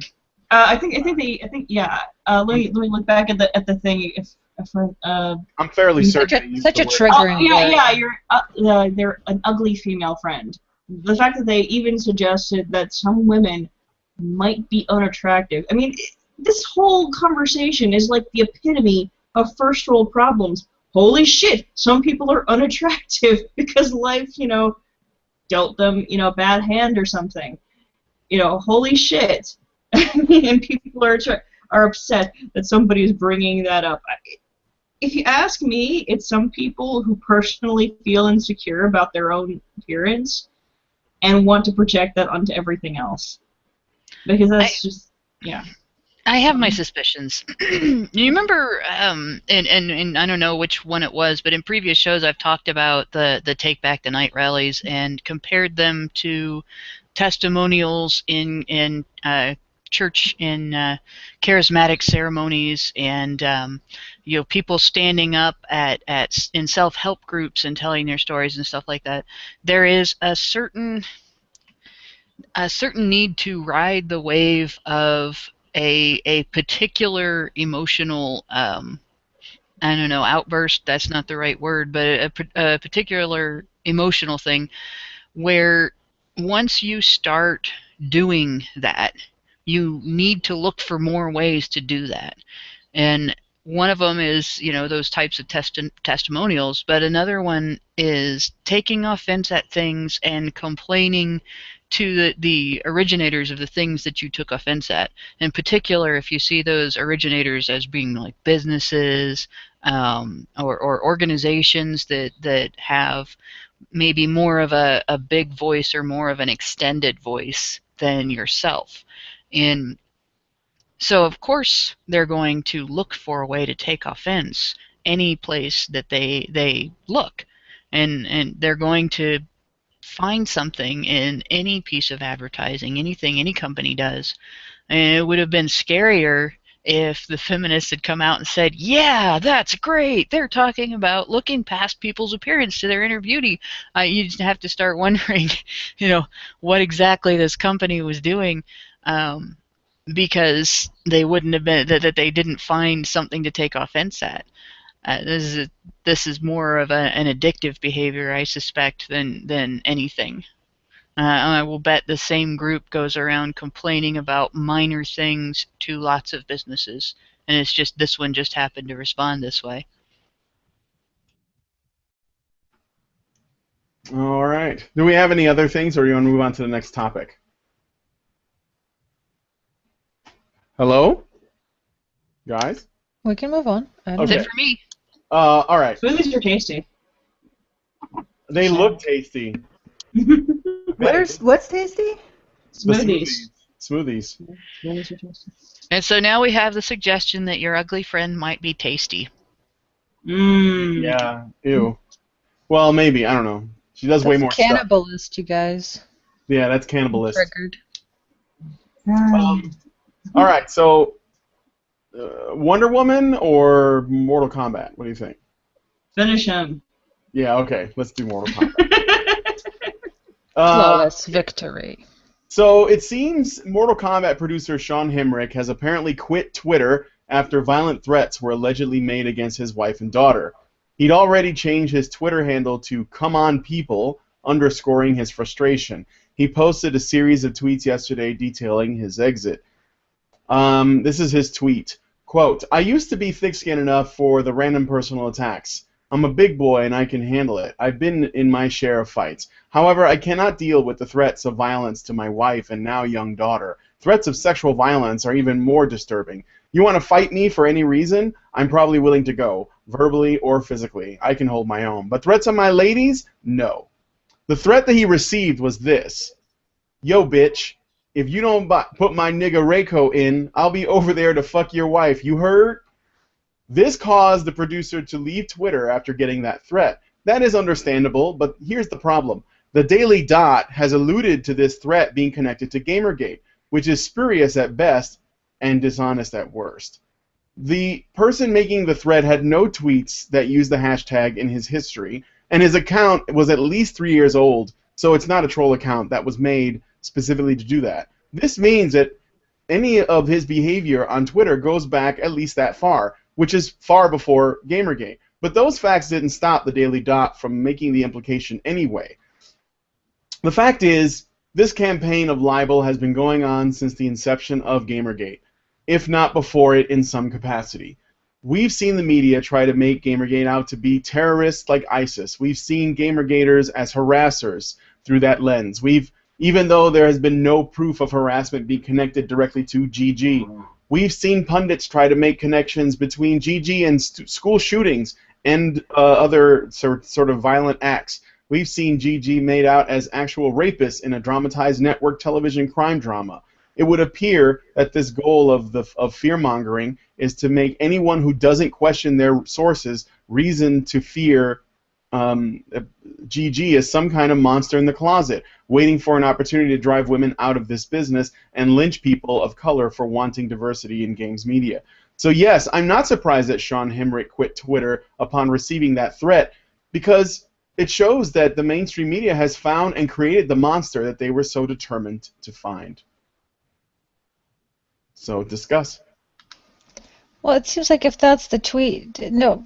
I think yeah. Let me look back at the thing. If I'm fairly Such certain a they used such the a word. triggering yeah, word. yeah, they're an ugly female friend. The fact that they even suggested that some women might be unattractive. I mean, this whole conversation is like the epitome of first world problems. Holy shit, some people are unattractive because life, dealt them, a bad hand or something. Holy shit. And people are upset that somebody's bringing that up. If you ask me, it's some people who personally feel insecure about their own appearance and want to project that onto everything else. Because that's just, yeah. I have my suspicions. You remember, and I don't know which one it was, but in previous shows I've talked about the Take Back the Night rallies and compared them to testimonials in church in charismatic ceremonies and people standing up in self-help groups and telling their stories and stuff like that. There is a certain need to ride the wave of a particular emotional I don't know, outburst, that's not the right word, but a particular emotional thing where once you start doing that, you need to look for more ways to do that. And one of them is, those types of testimonials, but another one is taking offense at things and complaining to the originators of the things that you took offense at. In particular, if you see those originators as being like businesses or organizations that have maybe more of a big voice or more of an extended voice than yourself. And so, of course, they're going to look for a way to take offense any place that they look. And they're going to find something in any piece of advertising, anything any company does. And it would have been scarier if the feminists had come out and said, yeah, that's great. They're talking about looking past people's appearance to their inner beauty. You just have to start wondering, what exactly this company was doing. Because they wouldn't have been that they didn't find something to take offense at. This is more of an addictive behavior, I suspect, than anything. I will bet the same group goes around complaining about minor things to lots of businesses, and it's just this one just happened to respond this way. All right. Do we have any other things, or do you want to move on to the next topic? Hello, guys. We can move on. Okay. That's it for me. All right. Smoothies are tasty. They look tasty. What's tasty? The Smoothies. Smoothies. Smoothies are tasty. And so now we have the suggestion that your ugly friend might be tasty. Mmm. Yeah. Ew. Well, maybe. I don't know. She does way That's more stuff. cannibalist, you guys. Yeah, that's cannibalist. Triggered. All right. So, Wonder Woman or Mortal Kombat? What do you think? Finish him. Yeah. Okay. Let's do Mortal Kombat. Flawless victory. So it seems Mortal Kombat producer Sean Hemrick has apparently quit Twitter after violent threats were allegedly made against his wife and daughter. He'd already changed his Twitter handle to "Come On People," underscoring his frustration. He posted a series of tweets yesterday detailing his exit. This is his tweet. Quote, "I used to be thick-skinned enough for the random personal attacks. I'm a big boy and I can handle it. I've been in my share of fights. However, I cannot deal with the threats of violence to my wife and now young daughter. Threats of sexual violence are even more disturbing. You want to fight me for any reason? I'm probably willing to go, verbally or physically. I can hold my own. But threats on my ladies? No." The threat that he received was this. "Yo, bitch, if you don't put my nigga Reiko in, I'll be over there to fuck your wife. You heard?" This caused the producer to leave Twitter after getting that threat. That is understandable, but here's the problem. The Daily Dot has alluded to this threat being connected to Gamergate, which is spurious at best and dishonest at worst. The person making the thread had no tweets that used the hashtag in his history, and his account was at least 3 years old, so it's not a troll account that was made specifically to do that. This means that any of his behavior on Twitter goes back at least that far, which is far before Gamergate. But those facts didn't stop the Daily Dot from making the implication anyway. The fact is, this campaign of libel has been going on since the inception of Gamergate, if not before it in some capacity. We've seen the media try to make Gamergate out to be terrorists like ISIS. We've seen Gamergaters as harassers through that lens. Even though there has been no proof of harassment being connected directly to GG, we've seen pundits try to make connections between GG and school shootings and other sort of violent acts. We've seen GG made out as actual rapists in a dramatized network television crime drama. It would appear that this goal of fear-mongering is to make anyone who doesn't question their sources reason to fear GG as some kind of monster in the closet, waiting for an opportunity to drive women out of this business and lynch people of color for wanting diversity in games media. So yes, I'm not surprised that Sean Hemrick quit Twitter upon receiving that threat, because it shows that the mainstream media has found and created the monster that they were so determined to find. So discuss. Well, it seems like if that's the tweet, no,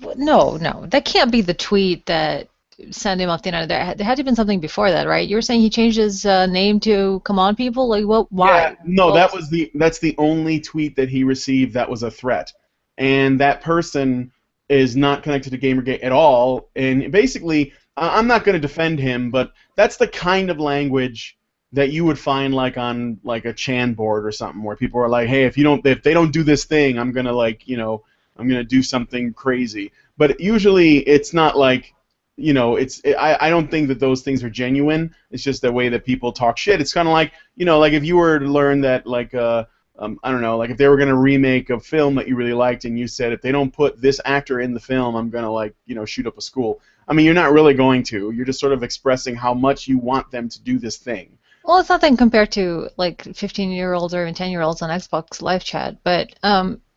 that can't be the tweet that sent him off the internet. There had to have been something before that, right? You were saying he changed his name to Come On People? Like, well, why? Yeah, no, that's the only tweet that he received that was a threat, and that person is not connected to Gamergate at all. And basically, I'm not going to defend him, but that's the kind of language that you would find like on like a Chan board or something, where people are like, hey, if they don't do this thing, I'm gonna I'm gonna do something crazy. But usually it's not like, I don't think that those things are genuine. It's just the way that people talk shit. It's kind of like, like if you were to learn that like I don't know, like if they were gonna remake a film that you really liked and you said, if they don't put this actor in the film, I'm gonna shoot up a school. I mean, you're not really going to. You're just sort of expressing how much you want them to do this thing. Well, it's nothing compared to like 15-year-olds or even 10-year-olds on Xbox Live Chat. But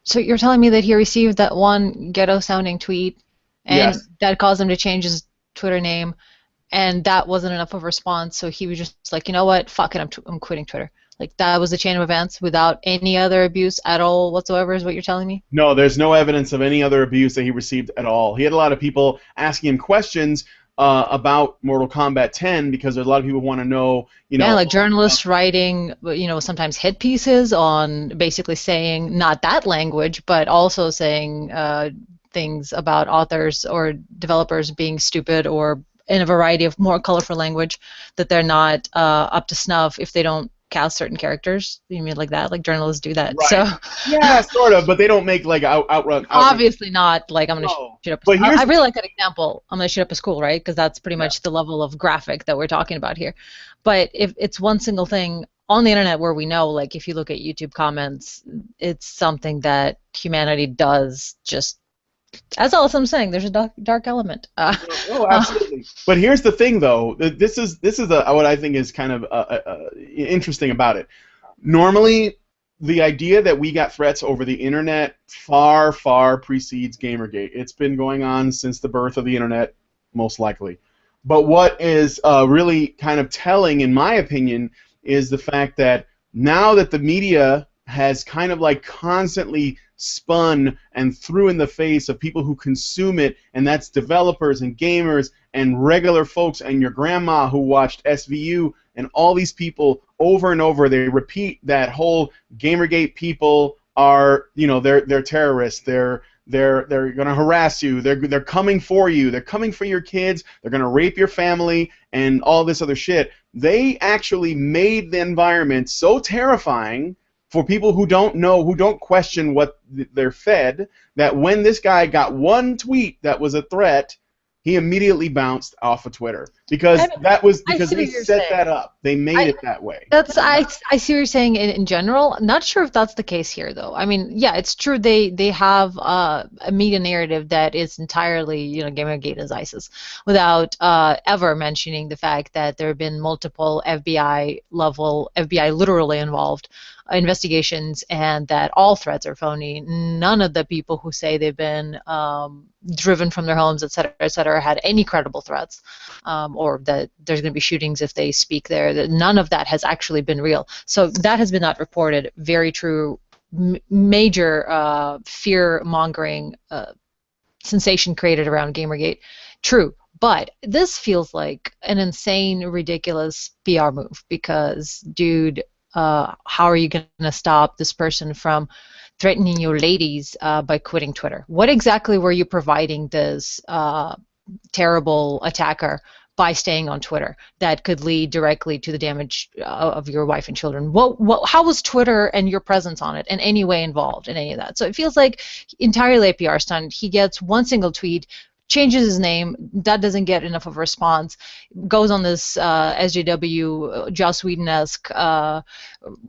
so you're telling me that he received that one ghetto-sounding tweet, and Yes. that caused him to change his Twitter name, and that wasn't enough of a response. So he was just like, you know what, fuck it, I'm quitting Twitter. Like that was the chain of events without any other abuse at all whatsoever, is what you're telling me? No, there's no evidence of any other abuse that he received at all. He had a lot of people asking him questions about Mortal Kombat 10 because there's a lot of people want to know, Yeah, like journalists writing, sometimes hit pieces on basically saying not that language, but also saying things about authors or developers being stupid or in a variety of more colorful language, that they're not up to snuff if they don't cast certain characters. You mean like that? Like journalists do that. Right. So yeah, sort of, but they don't make like outrun. obviously not like I'm going to shoot up. But I really like that example. I'm going to shoot up a school, right? Because that's pretty much the level of graphic that we're talking about here. But if it's one single thing on the internet where we know, like if you look at YouTube comments, it's something that humanity does just. As I'm saying, there's a dark element. Oh, absolutely. But here's the thing, though. This is what I think is kind of interesting about it. Normally, the idea that we got threats over the internet far, far precedes Gamergate. It's been going on since the birth of the internet, most likely. But what is really kind of telling, in my opinion, is the fact that now that the media has kind of like constantly spun and threw in the face of people who consume it, and that's developers and gamers and regular folks and your grandma who watched SVU and all these people over and over. They repeat that whole Gamergate people are, they're terrorists. They're going to harass you. They're coming for you. They're coming for your kids. They're going to rape your family and all this other shit. They actually made the environment so terrifying for people who don't know, who don't question what they're fed, that when this guy got one tweet that was a threat, he immediately bounced off of Twitter because they set that up. They made it that way. I see what you're saying in general. Not sure if that's the case here though. I mean, yeah, it's true they have a media narrative that is entirely, you know, Gamergate as ISIS, without ever mentioning the fact that there have been multiple FBI literally involved investigations, and that all threats are phony. None of the people who say they've been driven from their homes, et cetera, had any credible threats, or that there's going to be shootings if they speak there. That none of that has actually been real. So that has been not reported. Very true. Major fear-mongering sensation created around Gamergate. True. But this feels like an insane, ridiculous PR move because, dude, how are you going to stop this person from threatening your ladies by quitting Twitter? What exactly were you providing this terrible attacker by staying on Twitter that could lead directly to the damage of your wife and children? How was Twitter and your presence on it in any way involved in any of that? So it feels like entirely a PR stunt. He gets one single tweet, changes his name, that doesn't get enough of a response, goes on this SJW, Joss Whedon-esque,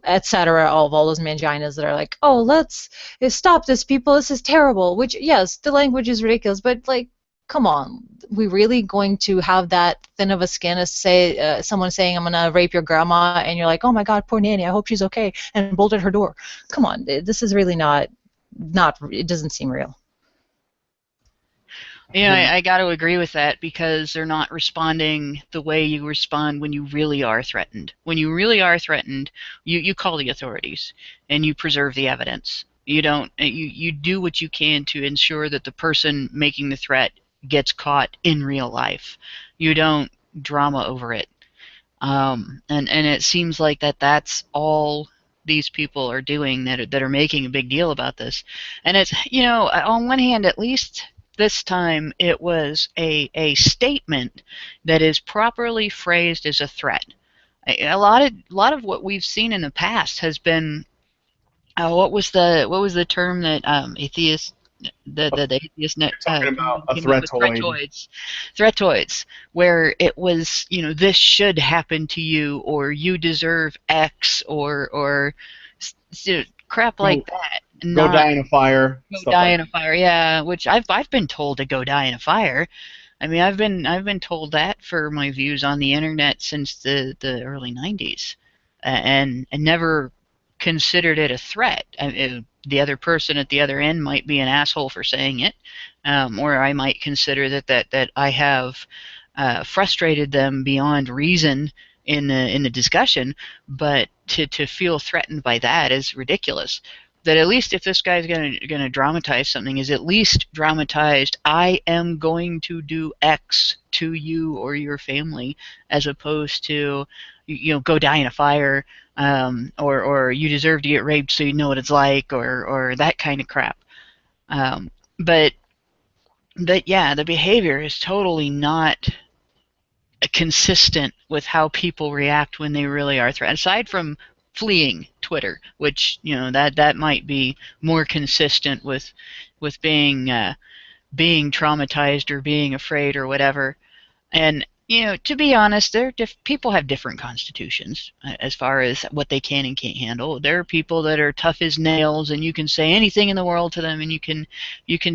etc., of all those manginas that are like, oh, let's stop this, people, this is terrible, which, yes, the language is ridiculous, but, like, come on, we really going to have that thin of a skin as say someone saying, I'm going to rape your grandma, and you're like, oh my god, poor nanny, I hope she's okay, and bolted her door. Come on, this is really not, it doesn't seem real. Yeah, I got to agree with that because they're not responding the way you respond when you really are threatened. When you really are threatened, you call the authorities and you preserve the evidence. You don't. You do what you can to ensure that the person making the threat gets caught in real life. You don't drama over it. And it seems like that's all these people are doing that are making a big deal about this. And it's, you know, on one hand, at least this time it was a statement that is properly phrased as a threat. A lot of what we've seen in the past has been what was the term that atheists the atheist net Talking about a came up with? threatoid. Threatoids, where it was, you know, this should happen to you, or you deserve X, or crap like that. Go die in a fire. Go die in a fire, yeah. Which I've been told to go die in a fire. I mean, I've been told that for my views on the internet since the early '90s, and never considered it a threat. The other person at the other end might be an asshole for saying it, or I might consider that I have frustrated them beyond reason in the discussion. But to feel threatened by that is ridiculous. That at least if this guy's gonna dramatize something, is at least dramatized, I am going to do X to you or your family, as opposed to, you know, go die in a fire, or you deserve to get raped so you know what it's like, or that kind of crap. But yeah, the behavior is totally not consistent with how people react when they really are threatened. Aside from fleeing Twitter, which, you know, that might be more consistent with being traumatized or being afraid or whatever. And, you know, to be honest, people have different constitutions as far as what they can and can't handle. There are people that are tough as nails, and you can say anything in the world to them, and you can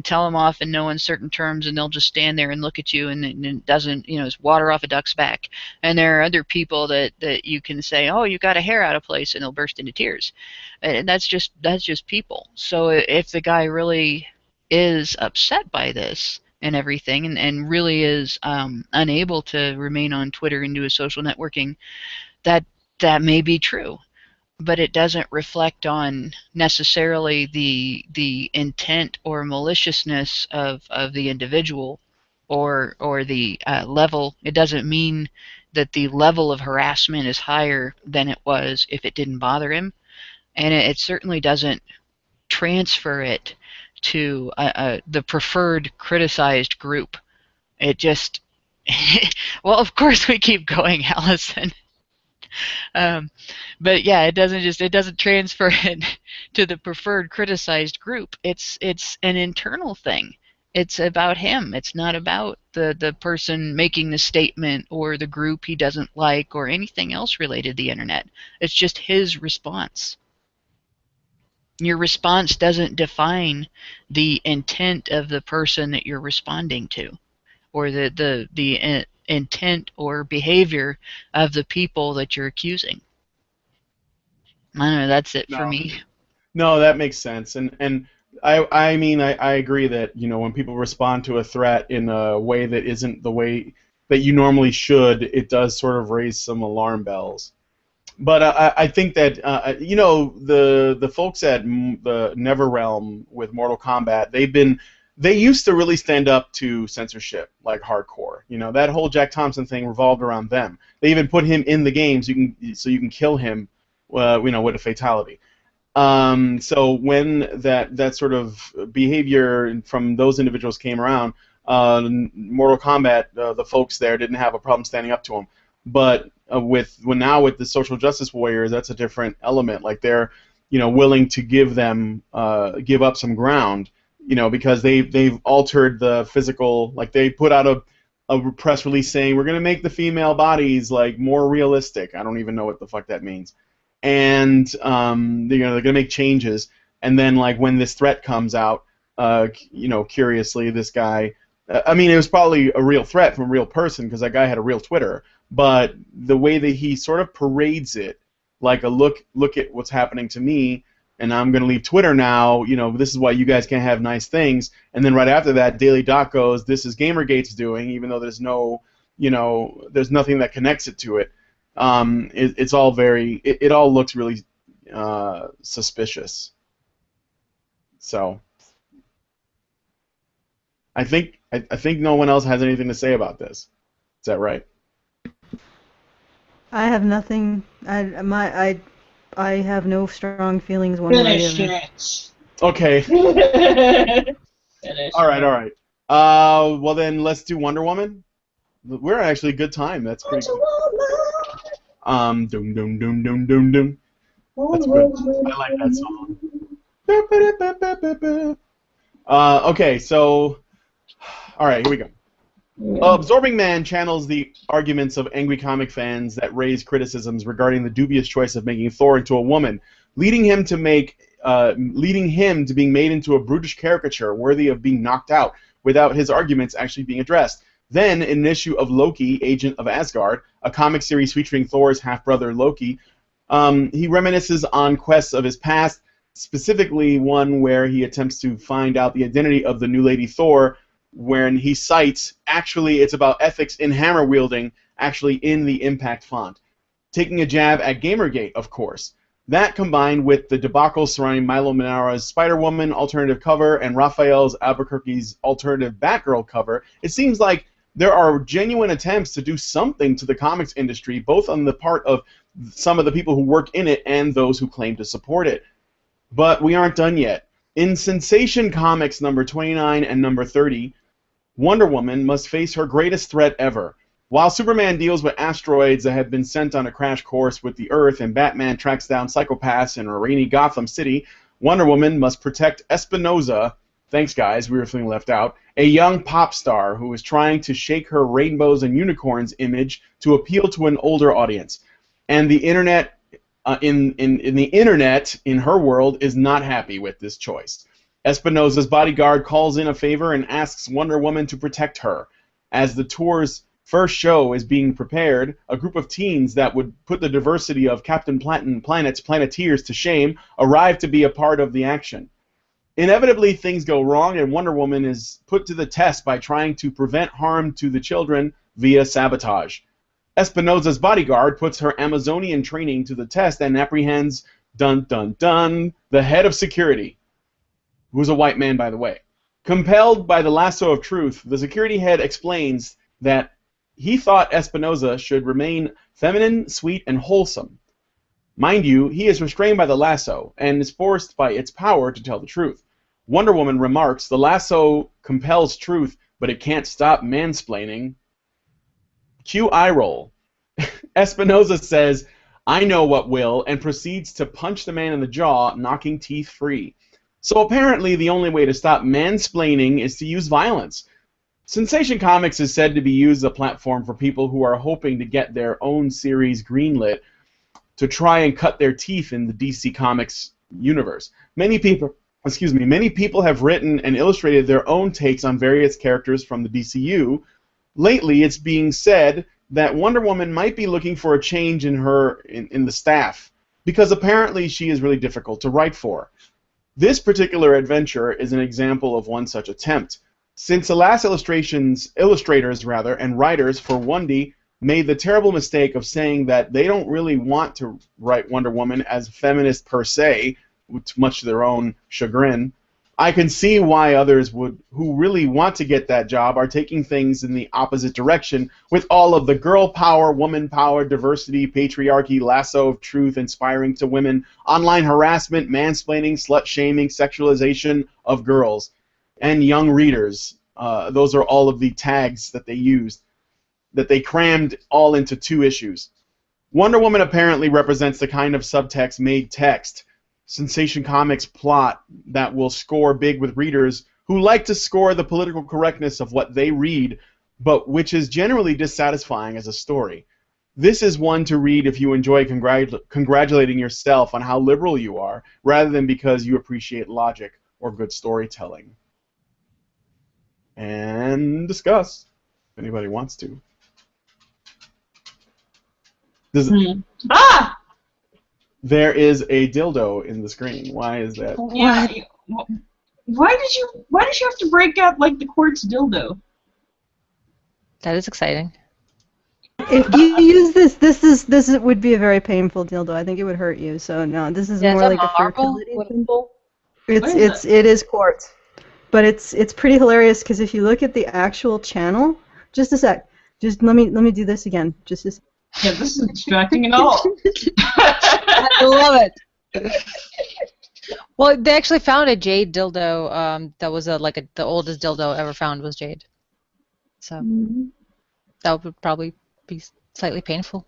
tell them off in no uncertain terms, and they'll just stand there and look at you, and it doesn't, you know, it's water off a duck's back. And there are other people that you can say, oh, you got a hair out of place, and they'll burst into tears. And that's just people. So if the guy really is upset by this and everything, and really is unable to remain on Twitter and do his social networking, that may be true, but it doesn't reflect on necessarily the intent or maliciousness of the individual, or the level. It doesn't mean that the level of harassment is higher than it was if it didn't bother him, and it certainly doesn't transfer it to the preferred criticized group. It just well, of course we keep going, Allison. But yeah, it doesn't transfer it to the preferred criticized group. It's an internal thing. It's about him. It's not about the person making the statement or the group he doesn't like or anything else related to the internet. It's just his response. Your response doesn't define the intent of the person that you're responding to, or the intent or behavior of the people that you're accusing. I don't know. That's it for No. me. No, that makes sense, and I mean I agree that when people respond to a threat in a way that isn't the way that you normally should, it does sort of raise some alarm bells. But I think that the folks at the NetherRealm with Mortal Kombat, they used to really stand up to censorship like hardcore. That whole Jack Thompson thing revolved around them. They even put him in the game so you can kill him, with a fatality. So when that sort of behavior from those individuals came around, Mortal Kombat, the folks there didn't have a problem standing up to him. But now with the social justice warriors, that's a different element. Like they're willing to give up some ground, because they've altered the physical. Like they put out a press release saying we're going to make the female bodies like more realistic. I don't even know what the fuck that means. And they're gonna make changes, and then like when this threat comes out, curiously this guy, I mean it was probably a real threat from a real person because that guy had a real Twitter, but the way that he sort of parades it, like a look at what's happening to me, and I'm gonna leave Twitter now. This is why you guys can't have nice things, and then right after that, Daily Dot goes, this is Gamergate's doing, even though there's there's nothing that connects it to it. It's all it all looks really suspicious. So I think no one else has anything to say about this. Is that right? I have nothing. I have no strong feelings one way or the other. Okay. Finish. All right. Well then, let's do Wonder Woman. We're actually a good time. That's pretty cool. Doom doom doom doom doom doom. That's good. I like that song. Okay, so all right, here we go. Absorbing Man channels the arguments of angry comic fans that raise criticisms regarding the dubious choice of making Thor into a woman, leading him to being made into a brutish caricature worthy of being knocked out without his arguments actually being addressed. Then, in an issue of Loki, Agent of Asgard, a comic series featuring Thor's half-brother Loki, he reminisces on quests of his past, specifically one where he attempts to find out the identity of the new Lady Thor, when he cites, actually it's about ethics in hammer wielding, actually in the Impact font. Taking a jab at Gamergate, of course. That combined with the debacle surrounding Milo Manara's Spider-Woman alternative cover and Raphael's Albuquerque's alternative Batgirl cover, it seems like there are genuine attempts to do something to the comics industry, both on the part of some of the people who work in it and those who claim to support it. But we aren't done yet. In Sensation Comics number 29 and number 30, Wonder Woman must face her greatest threat ever. While Superman deals with asteroids that have been sent on a crash course with the Earth and Batman tracks down psychopaths in a rainy Gotham City, Wonder Woman must protect Espinosa. Thanks, guys, we were feeling left out. A young pop star who is trying to shake her rainbows and unicorns image to appeal to an older audience. And the internet, in her world, is not happy with this choice. Espinosa's bodyguard calls in a favor and asks Wonder Woman to protect her. As the tour's first show is being prepared, a group of teens that would put the diversity of Captain Planet's Planeteers to shame arrive to be a part of the action. Inevitably, things go wrong, and Wonder Woman is put to the test by trying to prevent harm to the children via sabotage. Espinosa's bodyguard puts her Amazonian training to the test and apprehends, dun dun dun, the head of security, who's a white man, by the way. Compelled by the lasso of truth, the security head explains that he thought Espinosa should remain feminine, sweet, and wholesome. Mind you, he is restrained by the lasso and is forced by its power to tell the truth. Wonder Woman remarks, the lasso compels truth, but it can't stop mansplaining. Cue eye roll. Espinosa says, I know what will, and proceeds to punch the man in the jaw, knocking teeth free. So apparently the only way to stop mansplaining is to use violence. Sensation Comics is said to be used as a platform for people who are hoping to get their own series greenlit to try and cut their teeth in the DC Comics universe. Many people have written and illustrated their own takes on various characters from the DCU. Lately, it's being said that Wonder Woman might be looking for a change in the staff, because apparently she is really difficult to write for. This particular adventure is an example of one such attempt. Since the last illustrators and writers for Wundy made the terrible mistake of saying that they don't really want to write Wonder Woman as a feminist per se, much to their own chagrin, I can see why others who really want to get that job are taking things in the opposite direction with all of the girl power, woman power, diversity, patriarchy, lasso of truth inspiring to women, online harassment, mansplaining, slut-shaming, sexualization of girls and young readers. Those are all of the tags that they used, that they crammed all into 2 issues. Wonder Woman apparently represents the kind of subtext made text Sensation Comics plot that will score big with readers who like to score the political correctness of what they read, but which is generally dissatisfying as a story. This is one to read if you enjoy congratulating yourself on how liberal you are, rather than because you appreciate logic or good storytelling. And discuss, if anybody wants to. Ah! There is a dildo in the screen. Why is that? Yeah. Why did you have to break out like the quartz dildo? That is exciting. If you use this would be a very painful dildo. I think it would hurt you. So no, this is more like a fertility symbol. It is quartz, but it's pretty hilarious because if you look at the actual channel, just a sec, just let me do this again, just a sec. Yeah, this is distracting at all. I love it. Well, they actually found a jade dildo. That was the oldest dildo ever found was jade. So that would probably be slightly painful,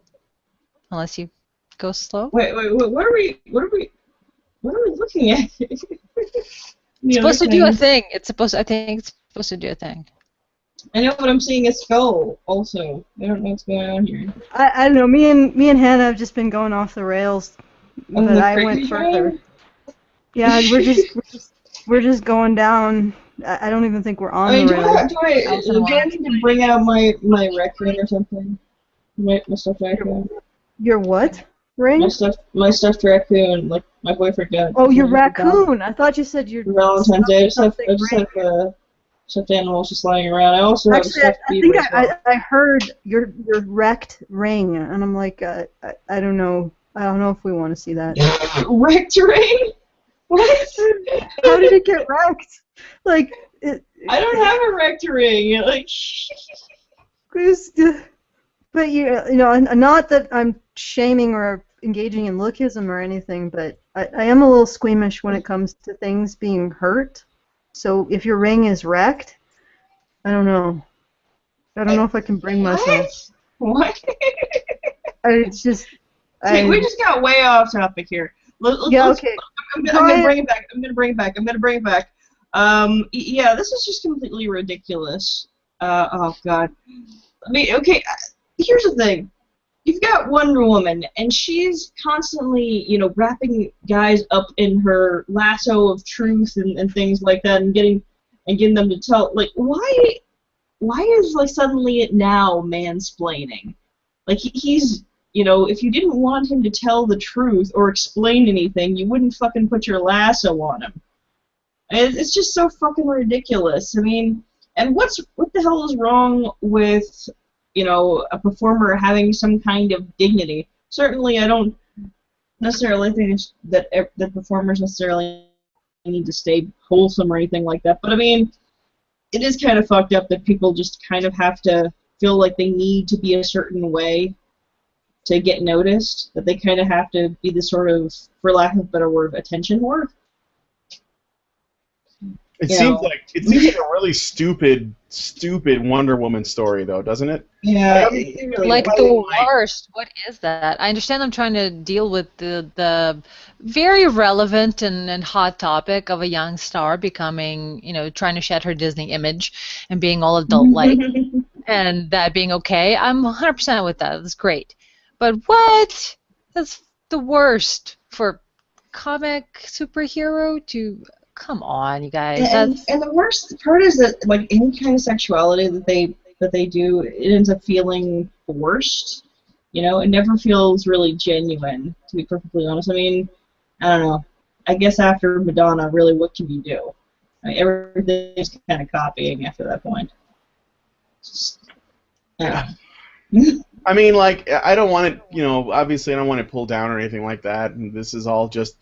unless you go slow. Wait, what are we looking at? It's supposed to do a thing. I think it's supposed to do a thing. I know, but I'm seeing a skull also. I don't know what's going on here. I don't know. Me and Hannah have just been going off the rails, but I went further. Yeah, we're just going down. I don't even think we're on the rails. Do I need to bring out my rec ring or something? My stuffed raccoon. Your what ring? My stuffed raccoon. Like my boyfriend got. Oh, your raccoon! I thought you said your. Valentine's Day. I just have stuffed animals just lying around. I also have a stuffed beaver as well. I heard your wrecked ring, and I'm like, I don't know. I don't know if we want to see that. Wrecked ring? What? How did it get wrecked? Like, I don't have a wrecked ring. Like, but you know, not that I'm shaming or engaging in lookism or anything, but I am a little squeamish when it comes to things being hurt. So if your ring is wrecked, I don't know. I don't know if I can bring myself. What? It's just. We just got way off topic here. Okay. I'm gonna bring it back. I'm gonna bring it back. Yeah, this is just completely ridiculous. Oh God. I mean, okay. Here's the thing. You've got Wonder Woman, and she's constantly, wrapping guys up in her lasso of truth and things like that, and getting them to tell. Like, why is suddenly it now mansplaining? Like he's. If you didn't want him to tell the truth or explain anything, you wouldn't fucking put your lasso on him. It's just so fucking ridiculous. I mean, and what the hell is wrong with, a performer having some kind of dignity? Certainly, I don't necessarily think that performers necessarily need to stay wholesome or anything like that. But I mean, it is kind of fucked up that people just kind of have to feel like they need to be a certain way to get noticed, that they kind of have to be the sort of, for lack of a better word, attention whore. It You seems know. like a really stupid Wonder Woman story, though, doesn't it? Yeah, Like, it really Like is. the worst. What is that? I understand I'm trying to deal with the very relevant and hot topic of a young star becoming, trying to shed her Disney image and being all adult-like, and that being okay. I'm 100% with that. That's great. But what? That's the worst for comic superhero to. Come on, you guys. That's And the worst part is that like any kind of sexuality that they do, it ends up feeling forced. You know, it never feels really genuine, to be perfectly honest. I mean, I don't know. I guess after Madonna, really, what can you do? I mean, everything's kind of copying after that point. Just, I don't know. I mean, like, I don't want it, obviously I don't want it pulled down or anything like that, and this is all just,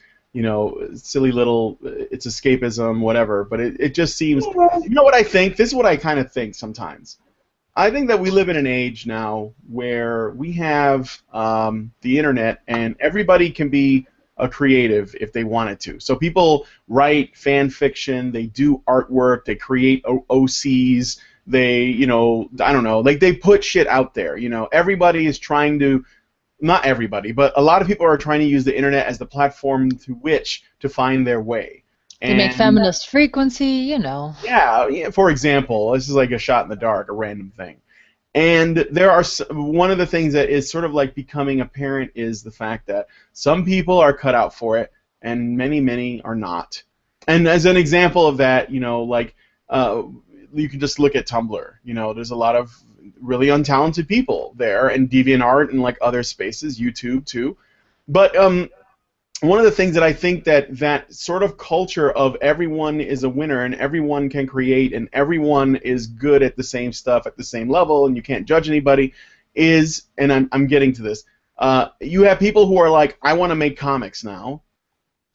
silly little, it's escapism, whatever, but it just seems, you know what I think? This is what I kind of think sometimes. I think that we live in an age now where we have the internet, and everybody can be a creative if they wanted to. So people write fan fiction, they do artwork, they create OCs, they, I don't know, like they put shit out there. Everybody is trying to, not everybody, but a lot of people are trying to use the internet as the platform through which to find their way. they make And feminist frequency, yeah, for example, this is like a shot in the dark, a random thing. And there are one of the things that is sort of like becoming apparent is the fact that some people are cut out for it, and many are not. And as an example of that, like you can just look at Tumblr. There's a lot of really untalented people there, and DeviantArt and like other spaces, YouTube too. But one of the things that I think that sort of culture of everyone is a winner and everyone can create and everyone is good at the same stuff at the same level and you can't judge anybody is, and I'm getting to this, you have people who are like, I want to make comics now,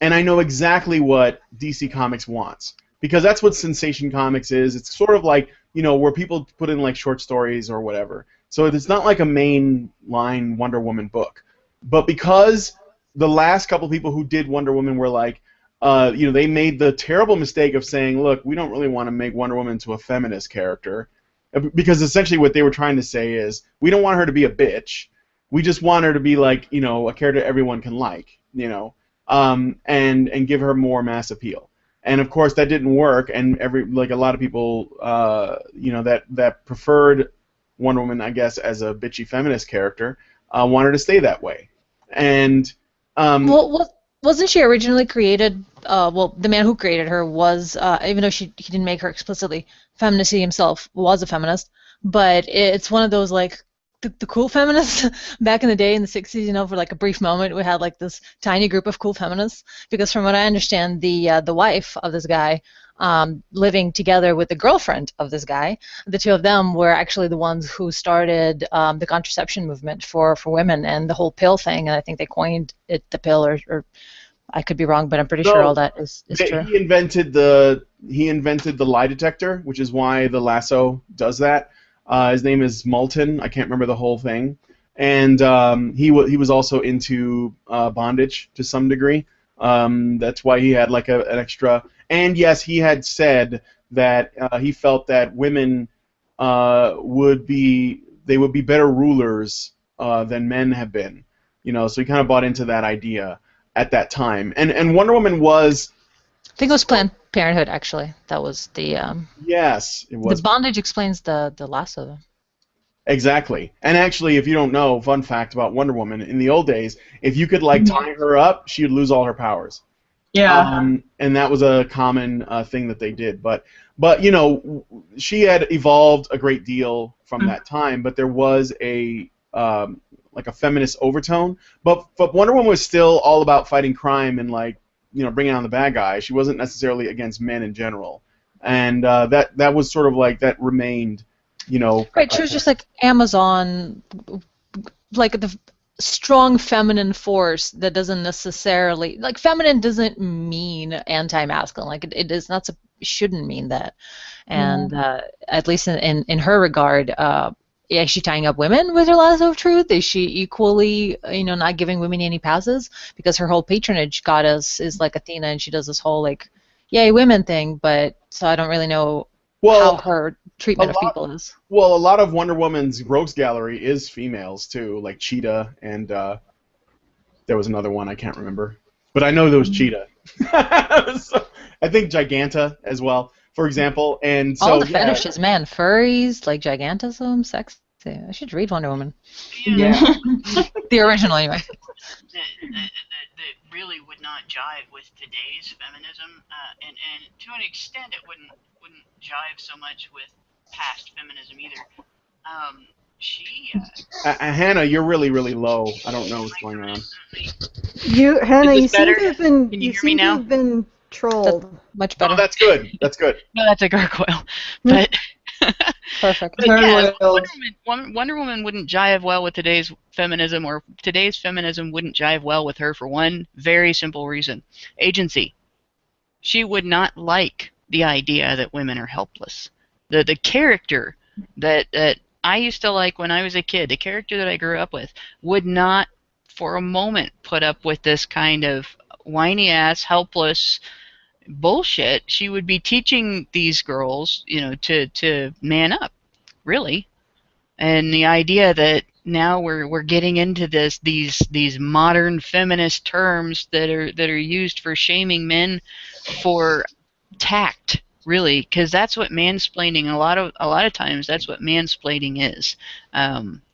and I know exactly what DC Comics wants. Because that's what Sensation Comics is. It's sort of like, where people put in like short stories or whatever. So it's not like a main line Wonder Woman book. But because the last couple people who did Wonder Woman were like, they made the terrible mistake of saying, look, we don't really want to make Wonder Woman to a feminist character. Because essentially what they were trying to say is, we don't want her to be a bitch. We just want her to be like, a character everyone can like, and give her more mass appeal. And of course that didn't work, and a lot of people, that preferred Wonder Woman, I guess, as a bitchy feminist character, wanted to stay that way. And wasn't she originally created? The man who created her was, even though he didn't make her explicitly feminist, he himself was a feminist. But it's one of those like the cool feminists back in the day in the 60s, for like a brief moment we had like this tiny group of cool feminists, because from what I understand, the wife of this guy, living together with the girlfriend of this guy, the two of them were actually the ones who started the contraception movement for women and the whole pill thing, and I think they coined it the pill, or I could be wrong, but I'm pretty sure all that is true. He invented the lie detector, which is why the lasso does that. His name is Moulton. I can't remember the whole thing, and he was also into bondage to some degree. That's why he had like an extra. And yes, he had said that he felt that women would be better rulers than men have been. So he kind of bought into that idea at that time. And Wonder Woman was. I think it was Planned Parenthood, actually. That was the. Yes, it was. The bondage explains the lasso. Exactly. And actually, if you don't know, fun fact about Wonder Woman, in the old days, if you could like tie her up, she would lose all her powers. Yeah. And that was a common thing that they did. But she had evolved a great deal from that time, but there was a like a feminist overtone. But Wonder Woman was still all about fighting crime and like bringing on the bad guy. She wasn't necessarily against men in general, and that was sort of like that remained, Right, she was just like Amazon, like the strong feminine force that doesn't necessarily, like, feminine doesn't mean anti-masculine. Like it is not, shouldn't mean that, and at least in her regard. Is she tying up women with her lasso of truth? Is she equally, not giving women any passes? Because her whole patronage goddess is like Athena, and she does this whole like, yay women thing, but so I don't really know how Well, her a treatment of lot. people is. Well, a lot of Wonder Woman's rogues gallery is females too, like Cheetah, and there was another one I can't remember, but I know there was Cheetah. So, I think Giganta as well, for example, and All so the yeah, fetishes, man. Furries, like gigantism, sex. I should read Wonder Woman. Yeah. yeah. The original, anyway. That really would not jive with today's feminism, and to an extent it wouldn't jive so much with past feminism either. She Hannah, you're really, really low. I don't know what's going on. Hannah, Is this you seem better? to have been Can you hear me now? trolled. Much Oh, better. that's good. That's good. No, that's a gargoyle. But Perfect. but yeah, Gargoyles. Wonder Woman wouldn't jive well with today's feminism, or today's feminism wouldn't jive well with her for one very simple reason: agency. She would not like the idea that women are helpless. The character that I used to like when I was a kid, the character that I grew up with, would not for a moment put up with this kind of whiny ass, helpless bullshit. She would be teaching these girls, to man up, really. And the idea that now we're getting into these modern feminist terms that are used for shaming men for tact, really, because that's what mansplaining, a lot of times that's what mansplaining is.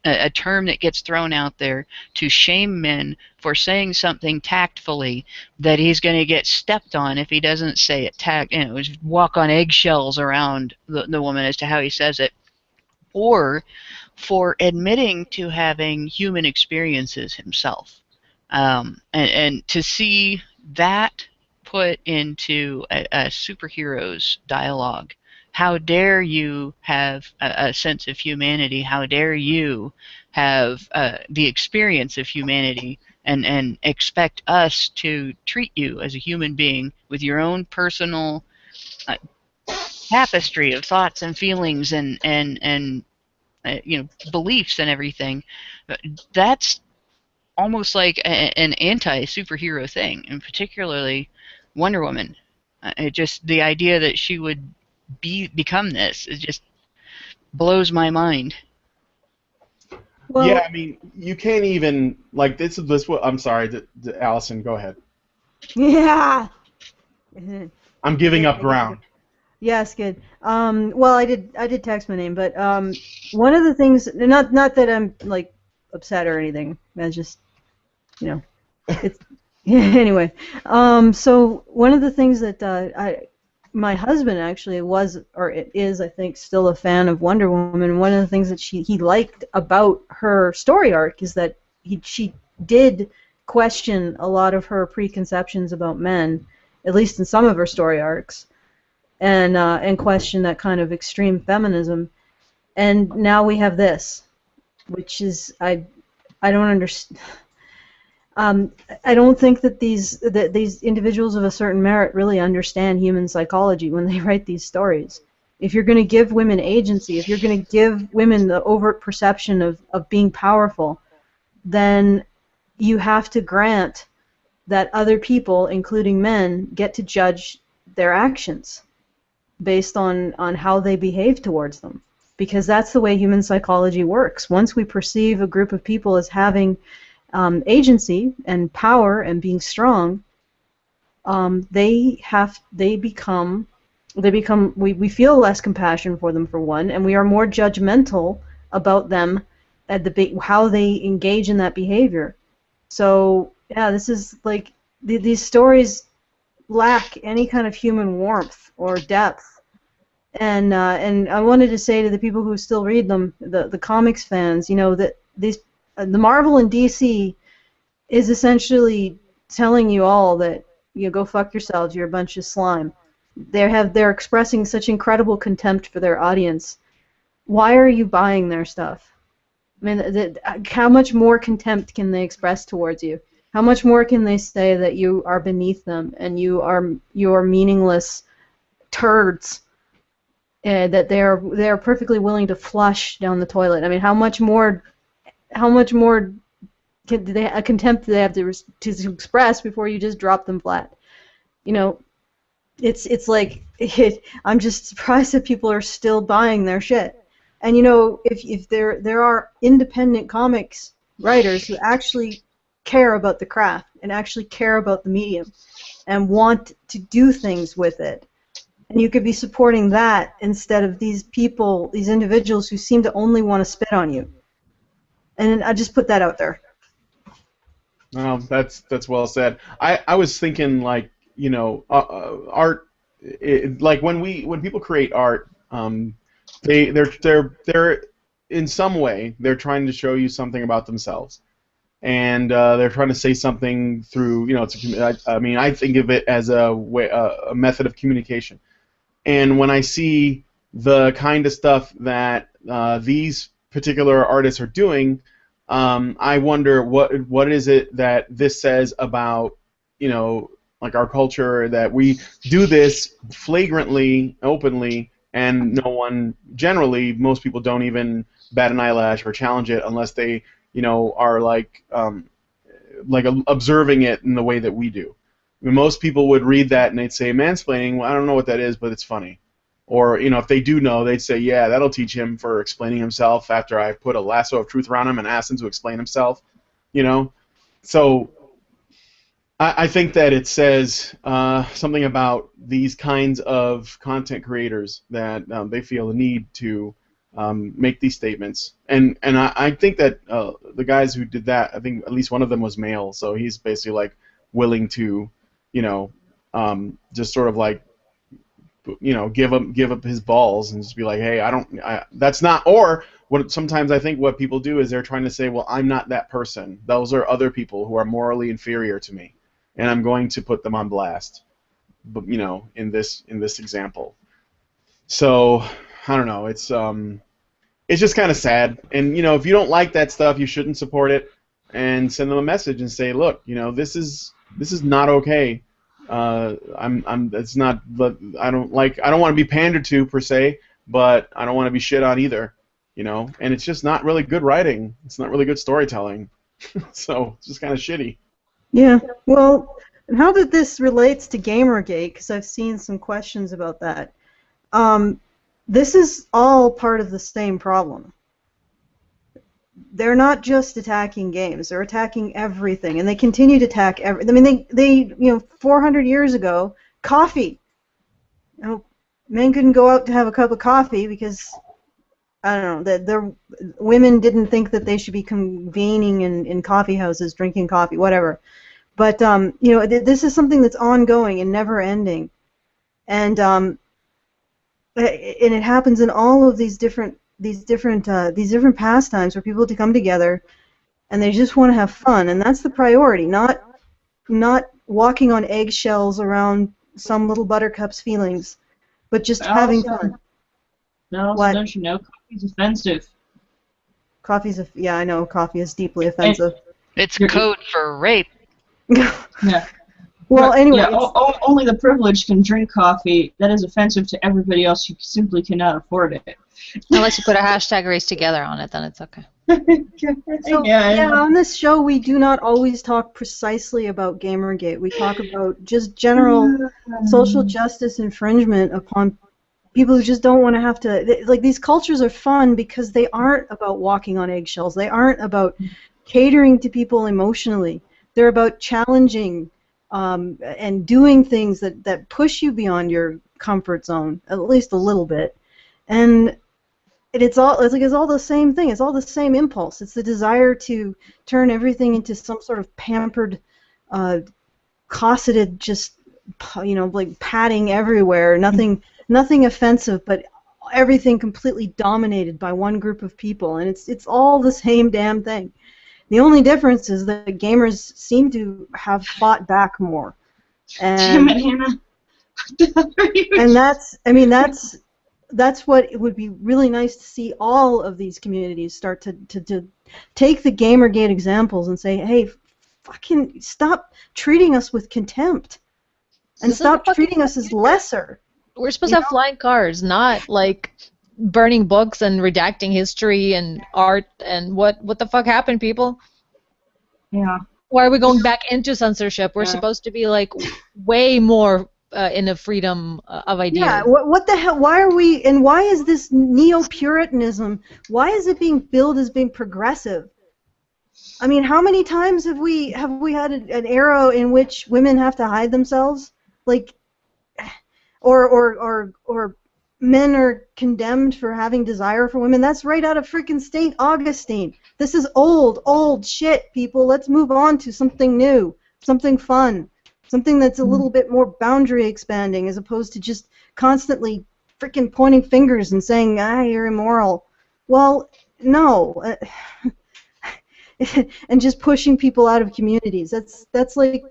A term that gets thrown out there to shame men for saying something tactfully that he's going to get stepped on if he doesn't say it just walk on eggshells around the woman as to how he says it, or for admitting to having human experiences himself. And to see that put into a superhero's dialogue. How dare you have a sense of humanity? How dare you have the experience of humanity and expect us to treat you as a human being with your own personal uh, tapestry of thoughts and feelings and beliefs and everything? That's almost like an anti-superhero thing, and particularly Wonder Woman. It just, the idea that she would become this, it just blows my mind. Yeah, Well, I mean, you can't even like this. I'm sorry, Allison. Go ahead. yeah. I'm I giving get, up I get to go. ground. Yes, good. Well, I did text my name, but one of the things, not that I'm like upset or anything. I just, you know, it's yeah. Anyway, so one of the things that my husband actually was, or it is, I think, still a fan of Wonder Woman. One of the things that he liked about her story arc is that she did question a lot of her preconceptions about men, at least in some of her story arcs, and question that kind of extreme feminism. And now we have this, which is I don't understand. I don't think that these individuals of a certain merit really understand human psychology when they write these stories. If you're going to give women agency, if you're going to give women the overt perception of being powerful, then you have to grant that other people, including men, get to judge their actions based on how they behave towards them. Because that's the way human psychology works. Once we perceive a group of people as having agency and power and being strong, we feel less compassion for them, for one, and we are more judgmental about them at how they engage in that behavior. So yeah, this is like these stories lack any kind of human warmth or depth. And I wanted to say to the people who still read them, the comics fans, that the Marvel and DC is essentially telling you all that go fuck yourselves, you're a bunch of slime. They're expressing such incredible contempt for their audience. Why are you buying their stuff? I mean, how much more contempt can they express towards you? How much more can they say that you are beneath them and you are meaningless turds? That they are perfectly willing to flush down the toilet. I mean, how much more contempt do they have to express before you just drop them flat? it's like I'm just surprised that people are still buying their shit. And if there are independent comics writers who actually care about the craft and actually care about the medium and want to do things with it, and you could be supporting that instead of these people, these individuals who seem to only want to spit on you. And I just put that out there. Well, that's well said. I was thinking like art, like when people create art, they're in some way they're trying to show you something about themselves, and they're trying to say something through I mean I think of it as a method of communication. And when I see the kind of stuff that these particular artists are doing, I wonder what is it that this says about, like our culture, that we do this flagrantly, openly, and no one, generally, most people don't even bat an eyelash or challenge it unless they, are like observing it in the way that we do. I mean, most people would read that and they'd say, mansplaining, well, I don't know what that is, but it's funny. Or, if they do know, they'd say, yeah, that'll teach him for explaining himself after I put a lasso of truth around him and asked him to explain himself, So I think that it says something about these kinds of content creators that they feel the need to make these statements. And I think that the guys who did that, I think at least one of them was male, so he's basically like willing to, just sort of like, give up his balls and just be like, hey, that's not. Or what sometimes I think what people do is they're trying to say, well, I'm not that person. Those are other people who are morally inferior to me, and I'm going to put them on blast. But in this example, so I don't know. It's just kind of sad. And if you don't like that stuff, you shouldn't support it, and send them a message and say, look, this is not okay. It's not. I don't want to be pandered to per se, but I don't want to be shit on either. And it's just not really good writing. It's not really good storytelling. So it's just kind of shitty. Yeah. Well, and how that this relates to Gamergate? Because I've seen some questions about that. This is all part of the same problem. They're not just attacking games; they're attacking everything, and they continue to attack everything. I mean, they 400 years ago, coffee. Men couldn't go out to have a cup of coffee because I don't know that their women didn't think that they should be convening in coffee houses, drinking coffee, whatever. But this is something that's ongoing and never ending, and it happens in all of these different pastimes where people to come together and they just want to have fun, and that's the priority, not walking on eggshells around some little buttercup's feelings, but just having fun. No, What? don't you know coffee's offensive? Yeah, I know coffee is deeply offensive. It's code for rape. Yeah. Well, anyway, Yeah, only the privileged can drink coffee. That is offensive to everybody else who simply cannot afford it. Unless you put a hashtag race together on it, then it's okay. So, on this show we do not always talk precisely about Gamergate. We talk about just general social justice infringement upon people who just don't want to have to. Like, these cultures are fun because they aren't about walking on eggshells. They aren't about catering to people emotionally. They're about challenging and doing things that push you beyond your comfort zone, at least a little bit. And it's all the same thing. It's all the same impulse. It's the desire to turn everything into some sort of pampered, cosseted, just like padding everywhere. Nothing offensive, but everything completely dominated by one group of people. And it's all the same damn thing. The only difference is that gamers seem to have fought back more. And, Damn it, Hannah. and that's what it would be really nice to see all of these communities start to take the Gamergate examples and say, hey, fucking stop treating us with contempt and stop treating us as lesser. We're supposed to have flying cars, not like burning books and redacting history and art. And what the fuck happened, people? Yeah. Why are we going back into censorship? We're supposed to be like way more in a freedom of ideas. Yeah, what the hell? Why are we, and why is this neo-Puritanism, why is it being billed as being progressive? I mean, how many times have we had an era in which women have to hide themselves? Like, or men are condemned for having desire for women. That's right out of freaking St. Augustine. This is old shit, people. Let's move on to something new, something fun, something that's a little bit more boundary expanding as opposed to just constantly freaking pointing fingers and saying, you're immoral. Well, no. And just pushing people out of communities. That's like,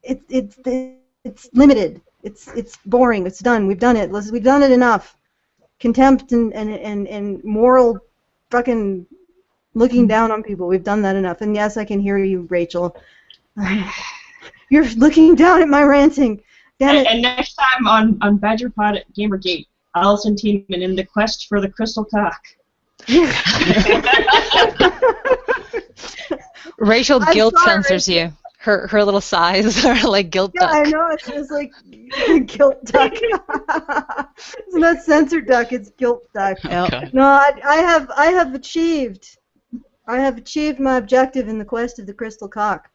it's limited. It's boring. It's done. We've done it. We've done it enough. Contempt and moral fucking looking down on people. We've done that enough. And yes, I can hear you, Rachel. You're looking down at my ranting. Damn it. And next time on Badgerpod at Gamergate, Allison Tiemann in the quest for the crystal cock. Rachel I'm guilt sorry, censors you. Her little sighs are like guilt duck. Yeah, I know. It's like guilt duck. It's not censored duck. It's guilt duck. Yep. No, I have achieved. I have achieved my objective in the quest of the crystal cock.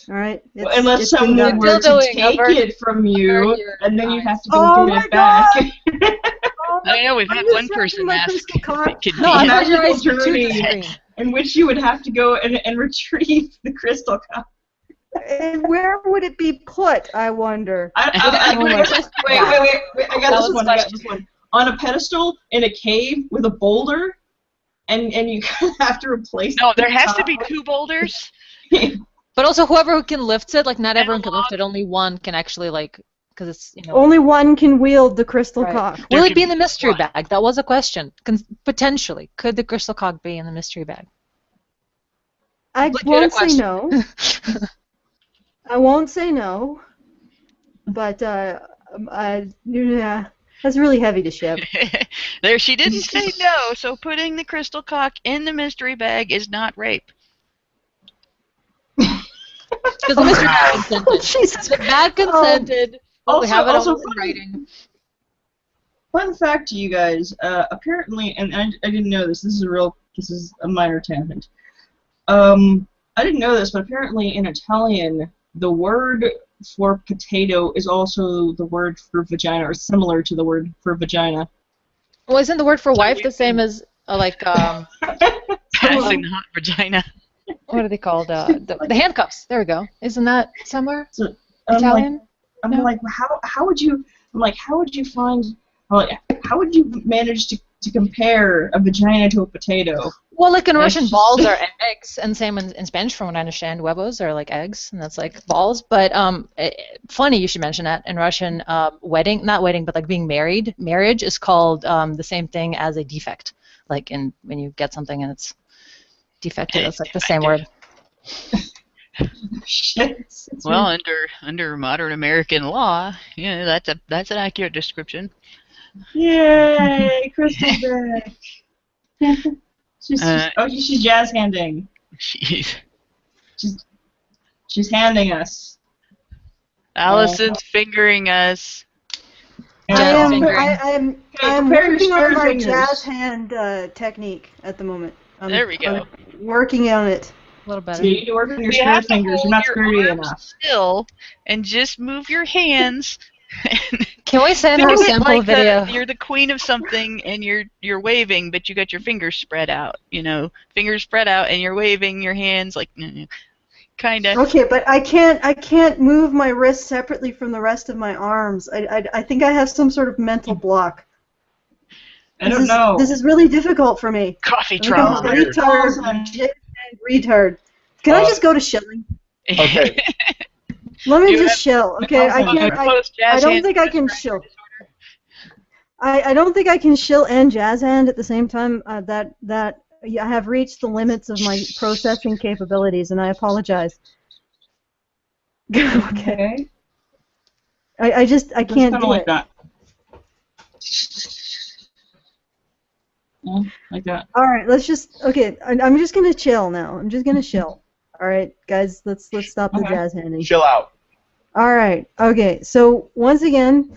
All right. Well, unless it's been someone done. were Still to doing take over- it from you, over and then you your have to go Oh get my it back. I know we've had I'm one just person my ask crystal cock. if it could No, be I'm not- not your eyes Magical to the journey. screen. In which you would have to go and retrieve the crystal cock. And where would it be put, I wonder? Wait, I got this one. I got this one. On a pedestal in a cave with a boulder, and you have to replace. No, there the has to top. be 2 boulders. But also, whoever can lift it, like not And everyone can log. lift it. Only one can actually because it's Only one can wield the crystal Right. cock. Will There it can be in the be mystery one. bag? That was a question. Potentially, could the crystal cock be in the mystery bag? I Legit won't say question. no. I won't say no. But yeah, that's really heavy to ship. There, she didn't say no, so putting the crystal cock in the mystery bag is not rape. Because the mystery bag consented. Jesus The bag consented. we Also- have it also all in writing. Fun fact to you guys. Apparently, and I didn't know this. This is a minor tangent. I didn't know this, but apparently in Italian, the word for potato is also the word for vagina, or similar to the word for vagina. Well, isn't the word for wife the same as Passing the hot vagina. what are they called? The handcuffs. There we go. Isn't that somewhere? So, Italian? I'm No. like, how would you? I'm like, how would you find? I'm like, how would you manage to compare a vagina to a potato? Well, like in That's Russian, just- balls are eggs, and same in Spanish, from what I understand, huevos are like eggs, and that's like balls. But funny you should mention that. In Russian, not wedding, but like being married, marriage is called the same thing as a defect. Like when you get something and it's defective, it's like the same word. Shit. It's Well, under modern American law, yeah, that's an accurate description. Yay, Crystal's back. She's jazz handing. Jeez. She's handing us. Allison's fingering us. Jazz fingering. I'm prepare your working on spare my fingers. jazz hand technique at the moment. There we go. I'm working on it. A little better. So you need to work on your You spare have to fingers. hold You're not your sturdy arms enough. still and just move your hands. Can we send Think her a of it sample like video? you're the queen of something and you're waving, but you got your fingers spread out. Fingers spread out, and you're waving your hands like kind of. Okay, but I can't move my wrists separately from the rest of my arms. I think I have some sort of mental block. I don't know. This is really difficult for me. Coffee I'm a trauma. retard. Can I just go to shilling? Okay. Let me You just shill. Okay, I can't. I don't think I can shill. I don't think I can shill and jazz hand at the same time. I have reached the limits of my processing capabilities, and I apologize. Okay. I can't Kinda do like it. that. Yeah, like that. All right, let's just. Okay, I'm just gonna chill now. I'm just gonna chill. All right, guys, let's stop the Okay. jazz handing. Chill out. All right. Okay. So once again,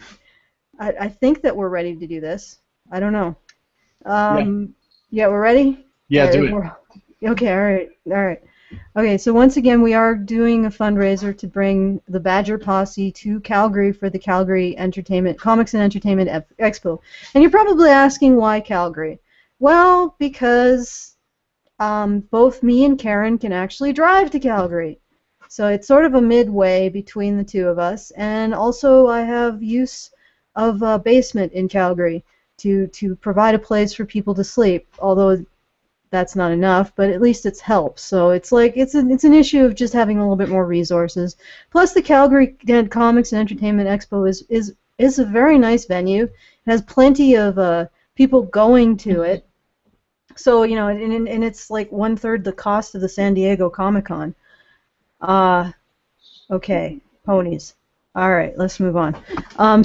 I think that we're ready to do this. I don't know. Yeah, we're ready? Yeah, do it. Okay, all right. All right. Okay, so once again, we are doing a fundraiser to bring the Badger Posse to Calgary for the Calgary Comics and Entertainment Expo. And you're probably asking why Calgary? Well, because both me and Karen can actually drive to Calgary. So it's sort of a midway between the two of us. And also I have use of a basement in Calgary to provide a place for people to sleep, although that's not enough, but at least it's help. So it's like it's an issue of just having a little bit more resources. Plus, the Calgary Comics and Entertainment Expo is a very nice venue. It has plenty of people going to it. So and it's like 1/3 the cost of the San Diego Comic-Con. Okay, ponies. All right, let's move on. And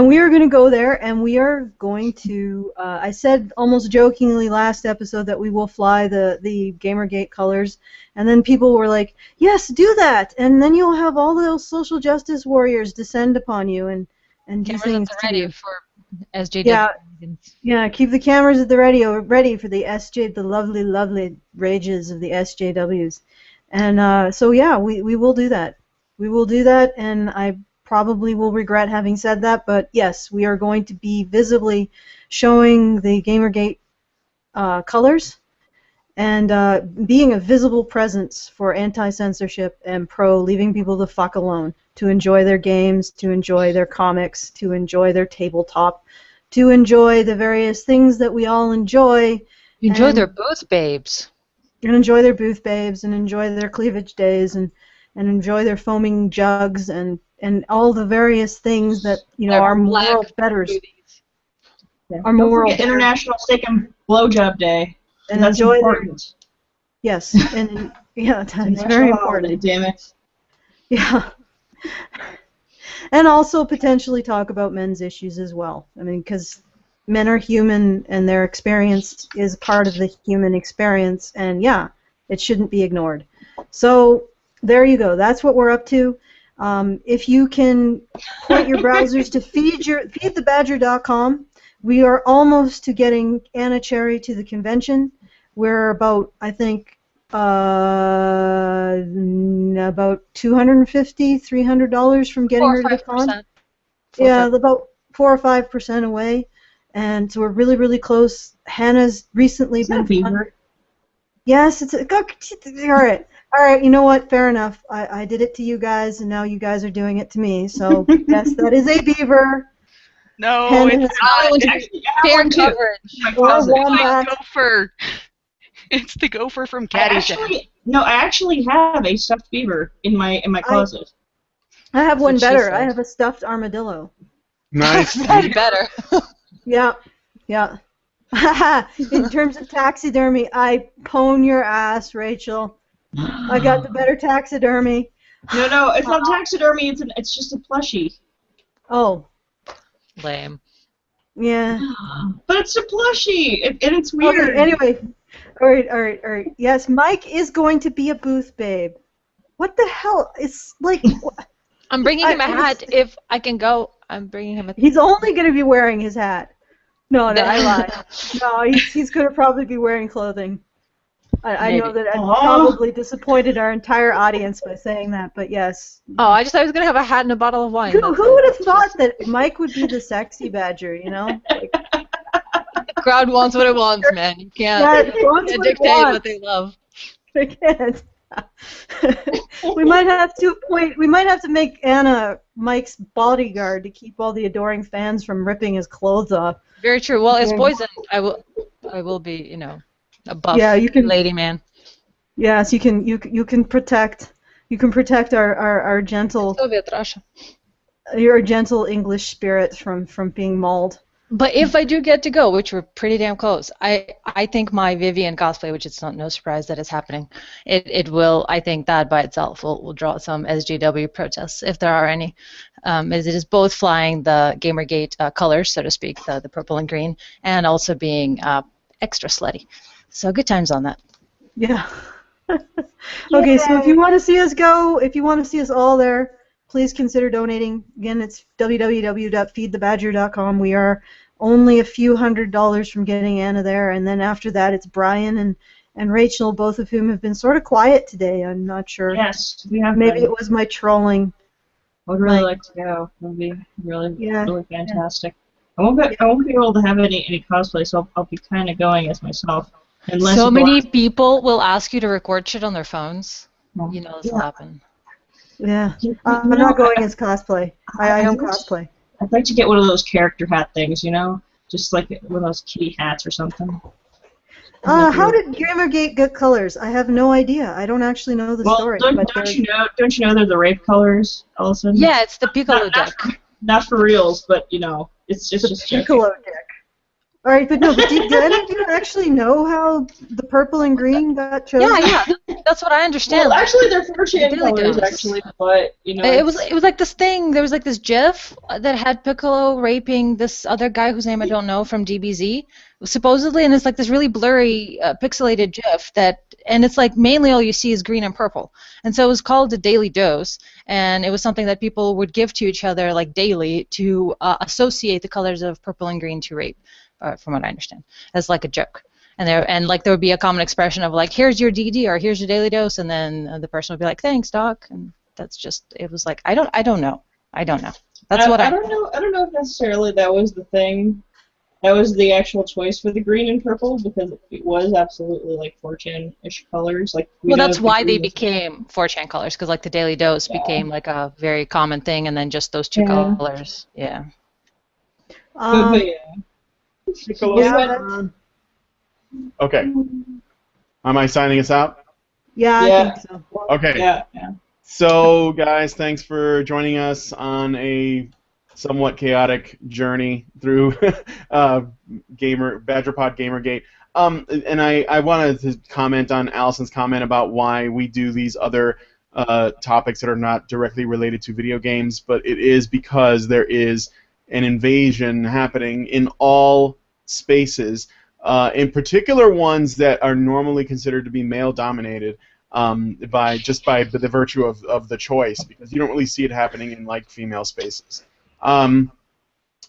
we are going to go there, and we are going to. I said almost jokingly last episode that we will fly the Gamergate colors, and then people were like, "Yes, do that," and then you'll have all those social justice warriors descend upon you and do things to you. For SJW. Yeah, keep the cameras at the ready for the the lovely rages of the SJWs, and so yeah, we will do that. We will do that, and I probably will regret having said that, but yes, we are going to be visibly showing the Gamergate colors and being a visible presence for anti-censorship and leaving people the fuck alone to enjoy their games, to enjoy their comics, to enjoy their tabletop, to enjoy the various things that we all enjoy. Enjoy their booth babes. And enjoy their booth babes, and enjoy their cleavage days, and enjoy their foaming jugs and all the various things that are moral betters. Yeah. Our moral International Steak and Blowjob Day. And that's enjoy important. Yes, and yeah, it's very important. Damn it. Yeah. And also potentially talk about men's issues as well. I mean, because men are human, and their experience is part of the human experience, and yeah, it shouldn't be ignored. So there you go. That's what we're up to. If you can point your browsers to feedthebadger.com, we are almost to getting Anna Cherry to the convention. We're about, I think, about $250, $300 from getting her to the con. Yeah, about 4 or 5% away, and so we're really, really close. Hannah's recently been. Beaver? Yes, it's all right. All right, you know what? Fair enough. I did it to you guys, and now you guys are doing it to me. So yes, that is a beaver. No, Hannah it's not. Fair coverage. Or The wombat. gopher. It's the gopher from Caddyshack. I actually have a stuffed beaver in my closet. I have one what she better. said. I have a stuffed armadillo. Nice. That's better. Yeah, yeah. In terms of taxidermy, I pwn your ass, Rachel. I got the better taxidermy. No, it's not taxidermy. It's just a plushie. Oh, Lame. yeah. But it's a plushie, and it's weird. Okay, anyway, all right. Yes, Mike is going to be a booth babe. What the hell? It's like I'm bringing him a hat if I can go. I'm bringing him a. he's only going to be wearing his hat. No, I lied. No, he's going to probably be wearing clothing. I know that I probably disappointed our entire audience by saying that, but yes. Oh, I just thought I was gonna have a hat and a bottle of wine. Who would have thought that Mike would be the sexy badger? Like, The crowd wants what it wants, man. You can't, dictate what they love. I can't. we might have to make Anna Mike's bodyguard to keep all the adoring fans from ripping his clothes off. Very true. Well, as Poison, I will be, a buff lady man. Yes, you can protect our gentle Soviet Russia. Your gentle English spirit from being mauled. But if I do get to go, which we're pretty damn close, I think my Vivian cosplay, which it's no surprise that it's happening, it will, I think that by itself will draw some SJW protests, if there are any, as it is both flying the Gamergate colors, so to speak, the purple and green, and also being extra slutty. So good times on that. Yeah. Okay, so if you want to see us go, if you want to see us all there, please consider donating. Again, it's www.feedthebadger.com. We are only a few $100s from getting Anna there, and then after that, it's Brian and Rachel, both of whom have been sort of quiet today. I'm not sure. Yes, we have Maybe been. it was my trolling. I would really like to go. It would be really, Yeah. really fantastic. I won't be able to have any cosplay, so I'll be kind of going as myself. Unless So the many last- people will ask you to record shit on their phones. You know this will happen. Yeah. I'm You know, not going as cosplay. I don't think- cosplay. I'd like to get one of those character hat things, you know? Just like one of those kitty hats or something. How did Gamergate get colors? I have no idea. I don't actually know the Well, story. don't they're- you know they're the rape colors, Allison? Yeah, it's the Piccolo Not deck. Not for reals, but you know, it's just joking. Piccolo deck. All right, but no. But do any of you actually know how the purple and green got chosen? Yeah, that's what I understand. Well, actually, they're 4chan Really colors, does. actually, but you know, It was like this thing. There was like this GIF that had Piccolo raping this other guy whose name I don't know from DBZ, supposedly, and it's like this really blurry, pixelated GIF and it's like mainly all you see is green and purple, and so it was called a daily dose, and it was something that people would give to each other like daily to associate the colors of purple and green to rape, from what I understand, as like a joke. And there would be a common expression of like, here's your DD or here's your daily dose, and then the person would be like, thanks, doc, and that's just, it was like, I don't know. That's what I don't know. I don't know if necessarily that was the thing. That was the actual choice for the green and purple, because it was absolutely like 4chan-ish colors. Like Well, that's why they became 4chan colors, because like the daily dose became like a very common thing, and then just those two colors. Yeah. But yeah. Yeah. Okay. Am I signing us out? Yeah, Yeah. I think so. Okay. Yeah. So, guys, thanks for joining us on a somewhat chaotic journey through Badgerpod Gamergate. And I wanted to comment on Allison's comment about why we do these other topics that are not directly related to video games, but it is because there is an invasion happening in all spaces, in particular ones that are normally considered to be male-dominated. By the virtue of the choice, because you don't really see it happening in like female spaces, and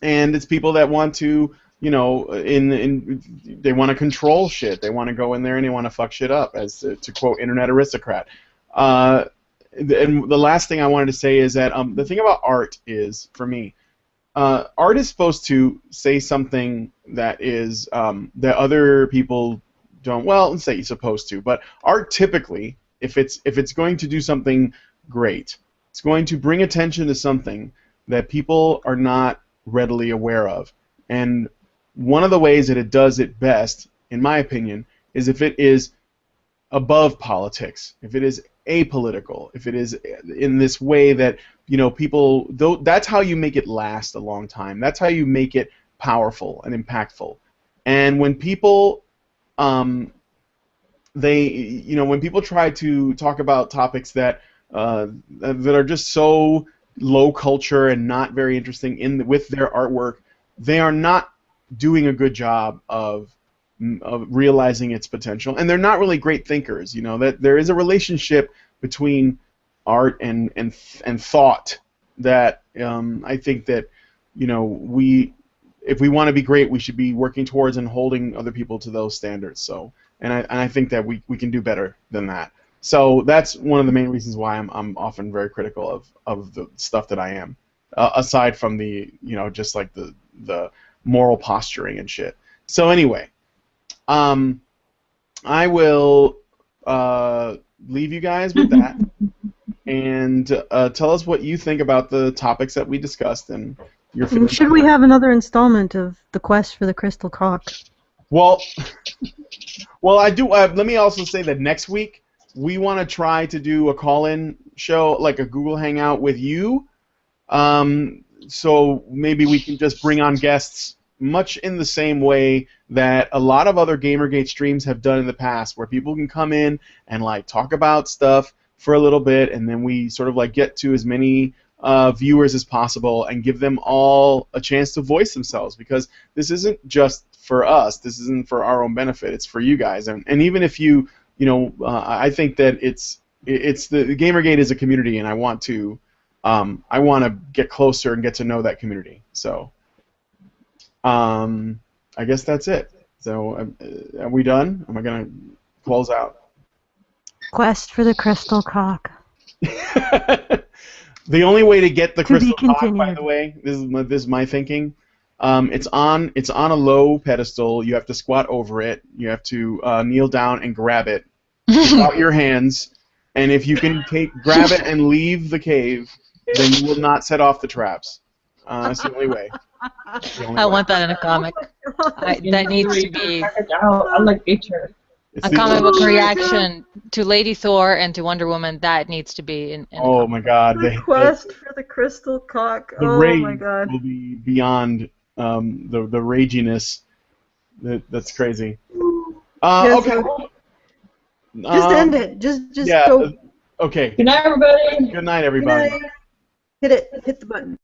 it's people that want to, you know, they want to control shit. They want to go in there and they want to fuck shit up, as to quote Internet Aristocrat. And the last thing I wanted to say is that the thing about art is, for me, art is supposed to say something that is that other people don't. Well, let's say you're supposed to, but art typically, if it's going to do something great, it's going to bring attention to something that people are not readily aware of. And one of the ways that it does it best, in my opinion, is if it is above politics, if it is apolitical, if it is in this way that, you know, people, that's how you make it last a long time. That's how you make it powerful and impactful. And when people when people try to talk about topics that are just so low culture and not very interesting with their artwork, they are not doing a good job of realizing its potential, and they're not really great thinkers. You know, that there is a relationship between art and thought that I think that, you know, if we want to be great, we should be working towards and holding other people to those standards. So, and I think that we can do better than that. So that's one of the main reasons why I'm often very critical of the stuff that I am, aside from the, you know, just like the moral posturing and shit. So anyway, I will leave you guys with that, and tell us what you think about the topics that we discussed and your feelings. Should we have another installment of the quest for the crystal cock? Well, I do. Let me also say that next week we want to try to do a call-in show, like a Google Hangout with you. So maybe we can just bring on guests, much in the same way that a lot of other Gamergate streams have done in the past, where people can come in and like talk about stuff for a little bit, and then we sort of like get to as many viewers as possible and give them all a chance to voice themselves, because this isn't just for us. This isn't for our own benefit. It's for you guys. And even if you I think that it's the Gamergate is a community, and I want to get closer and get to know that community. So, I guess that's it. So, are we done? Am I gonna close out? Quest for the crystal cock. The only way to get the To be crystal cock, by continued. the way, this is my thinking. It's on a low pedestal. You have to squat over it. You have to kneel down and grab it without your hands. And if you can grab it and leave the cave, then you will not set off the traps. That's the only way. I want that in a comic. That needs to be I'm like nature. It's a the comic only- book reaction to Lady Thor and to Wonder Woman. That needs to be in a Oh comic. my God! Quest for the crystal cock. The Oh rage my god. will be beyond the raginess. That's crazy. Yes, Okay. Just end it. Just Yeah. go. Okay. Good night, everybody. Good night, everybody. Hit it. Hit the button.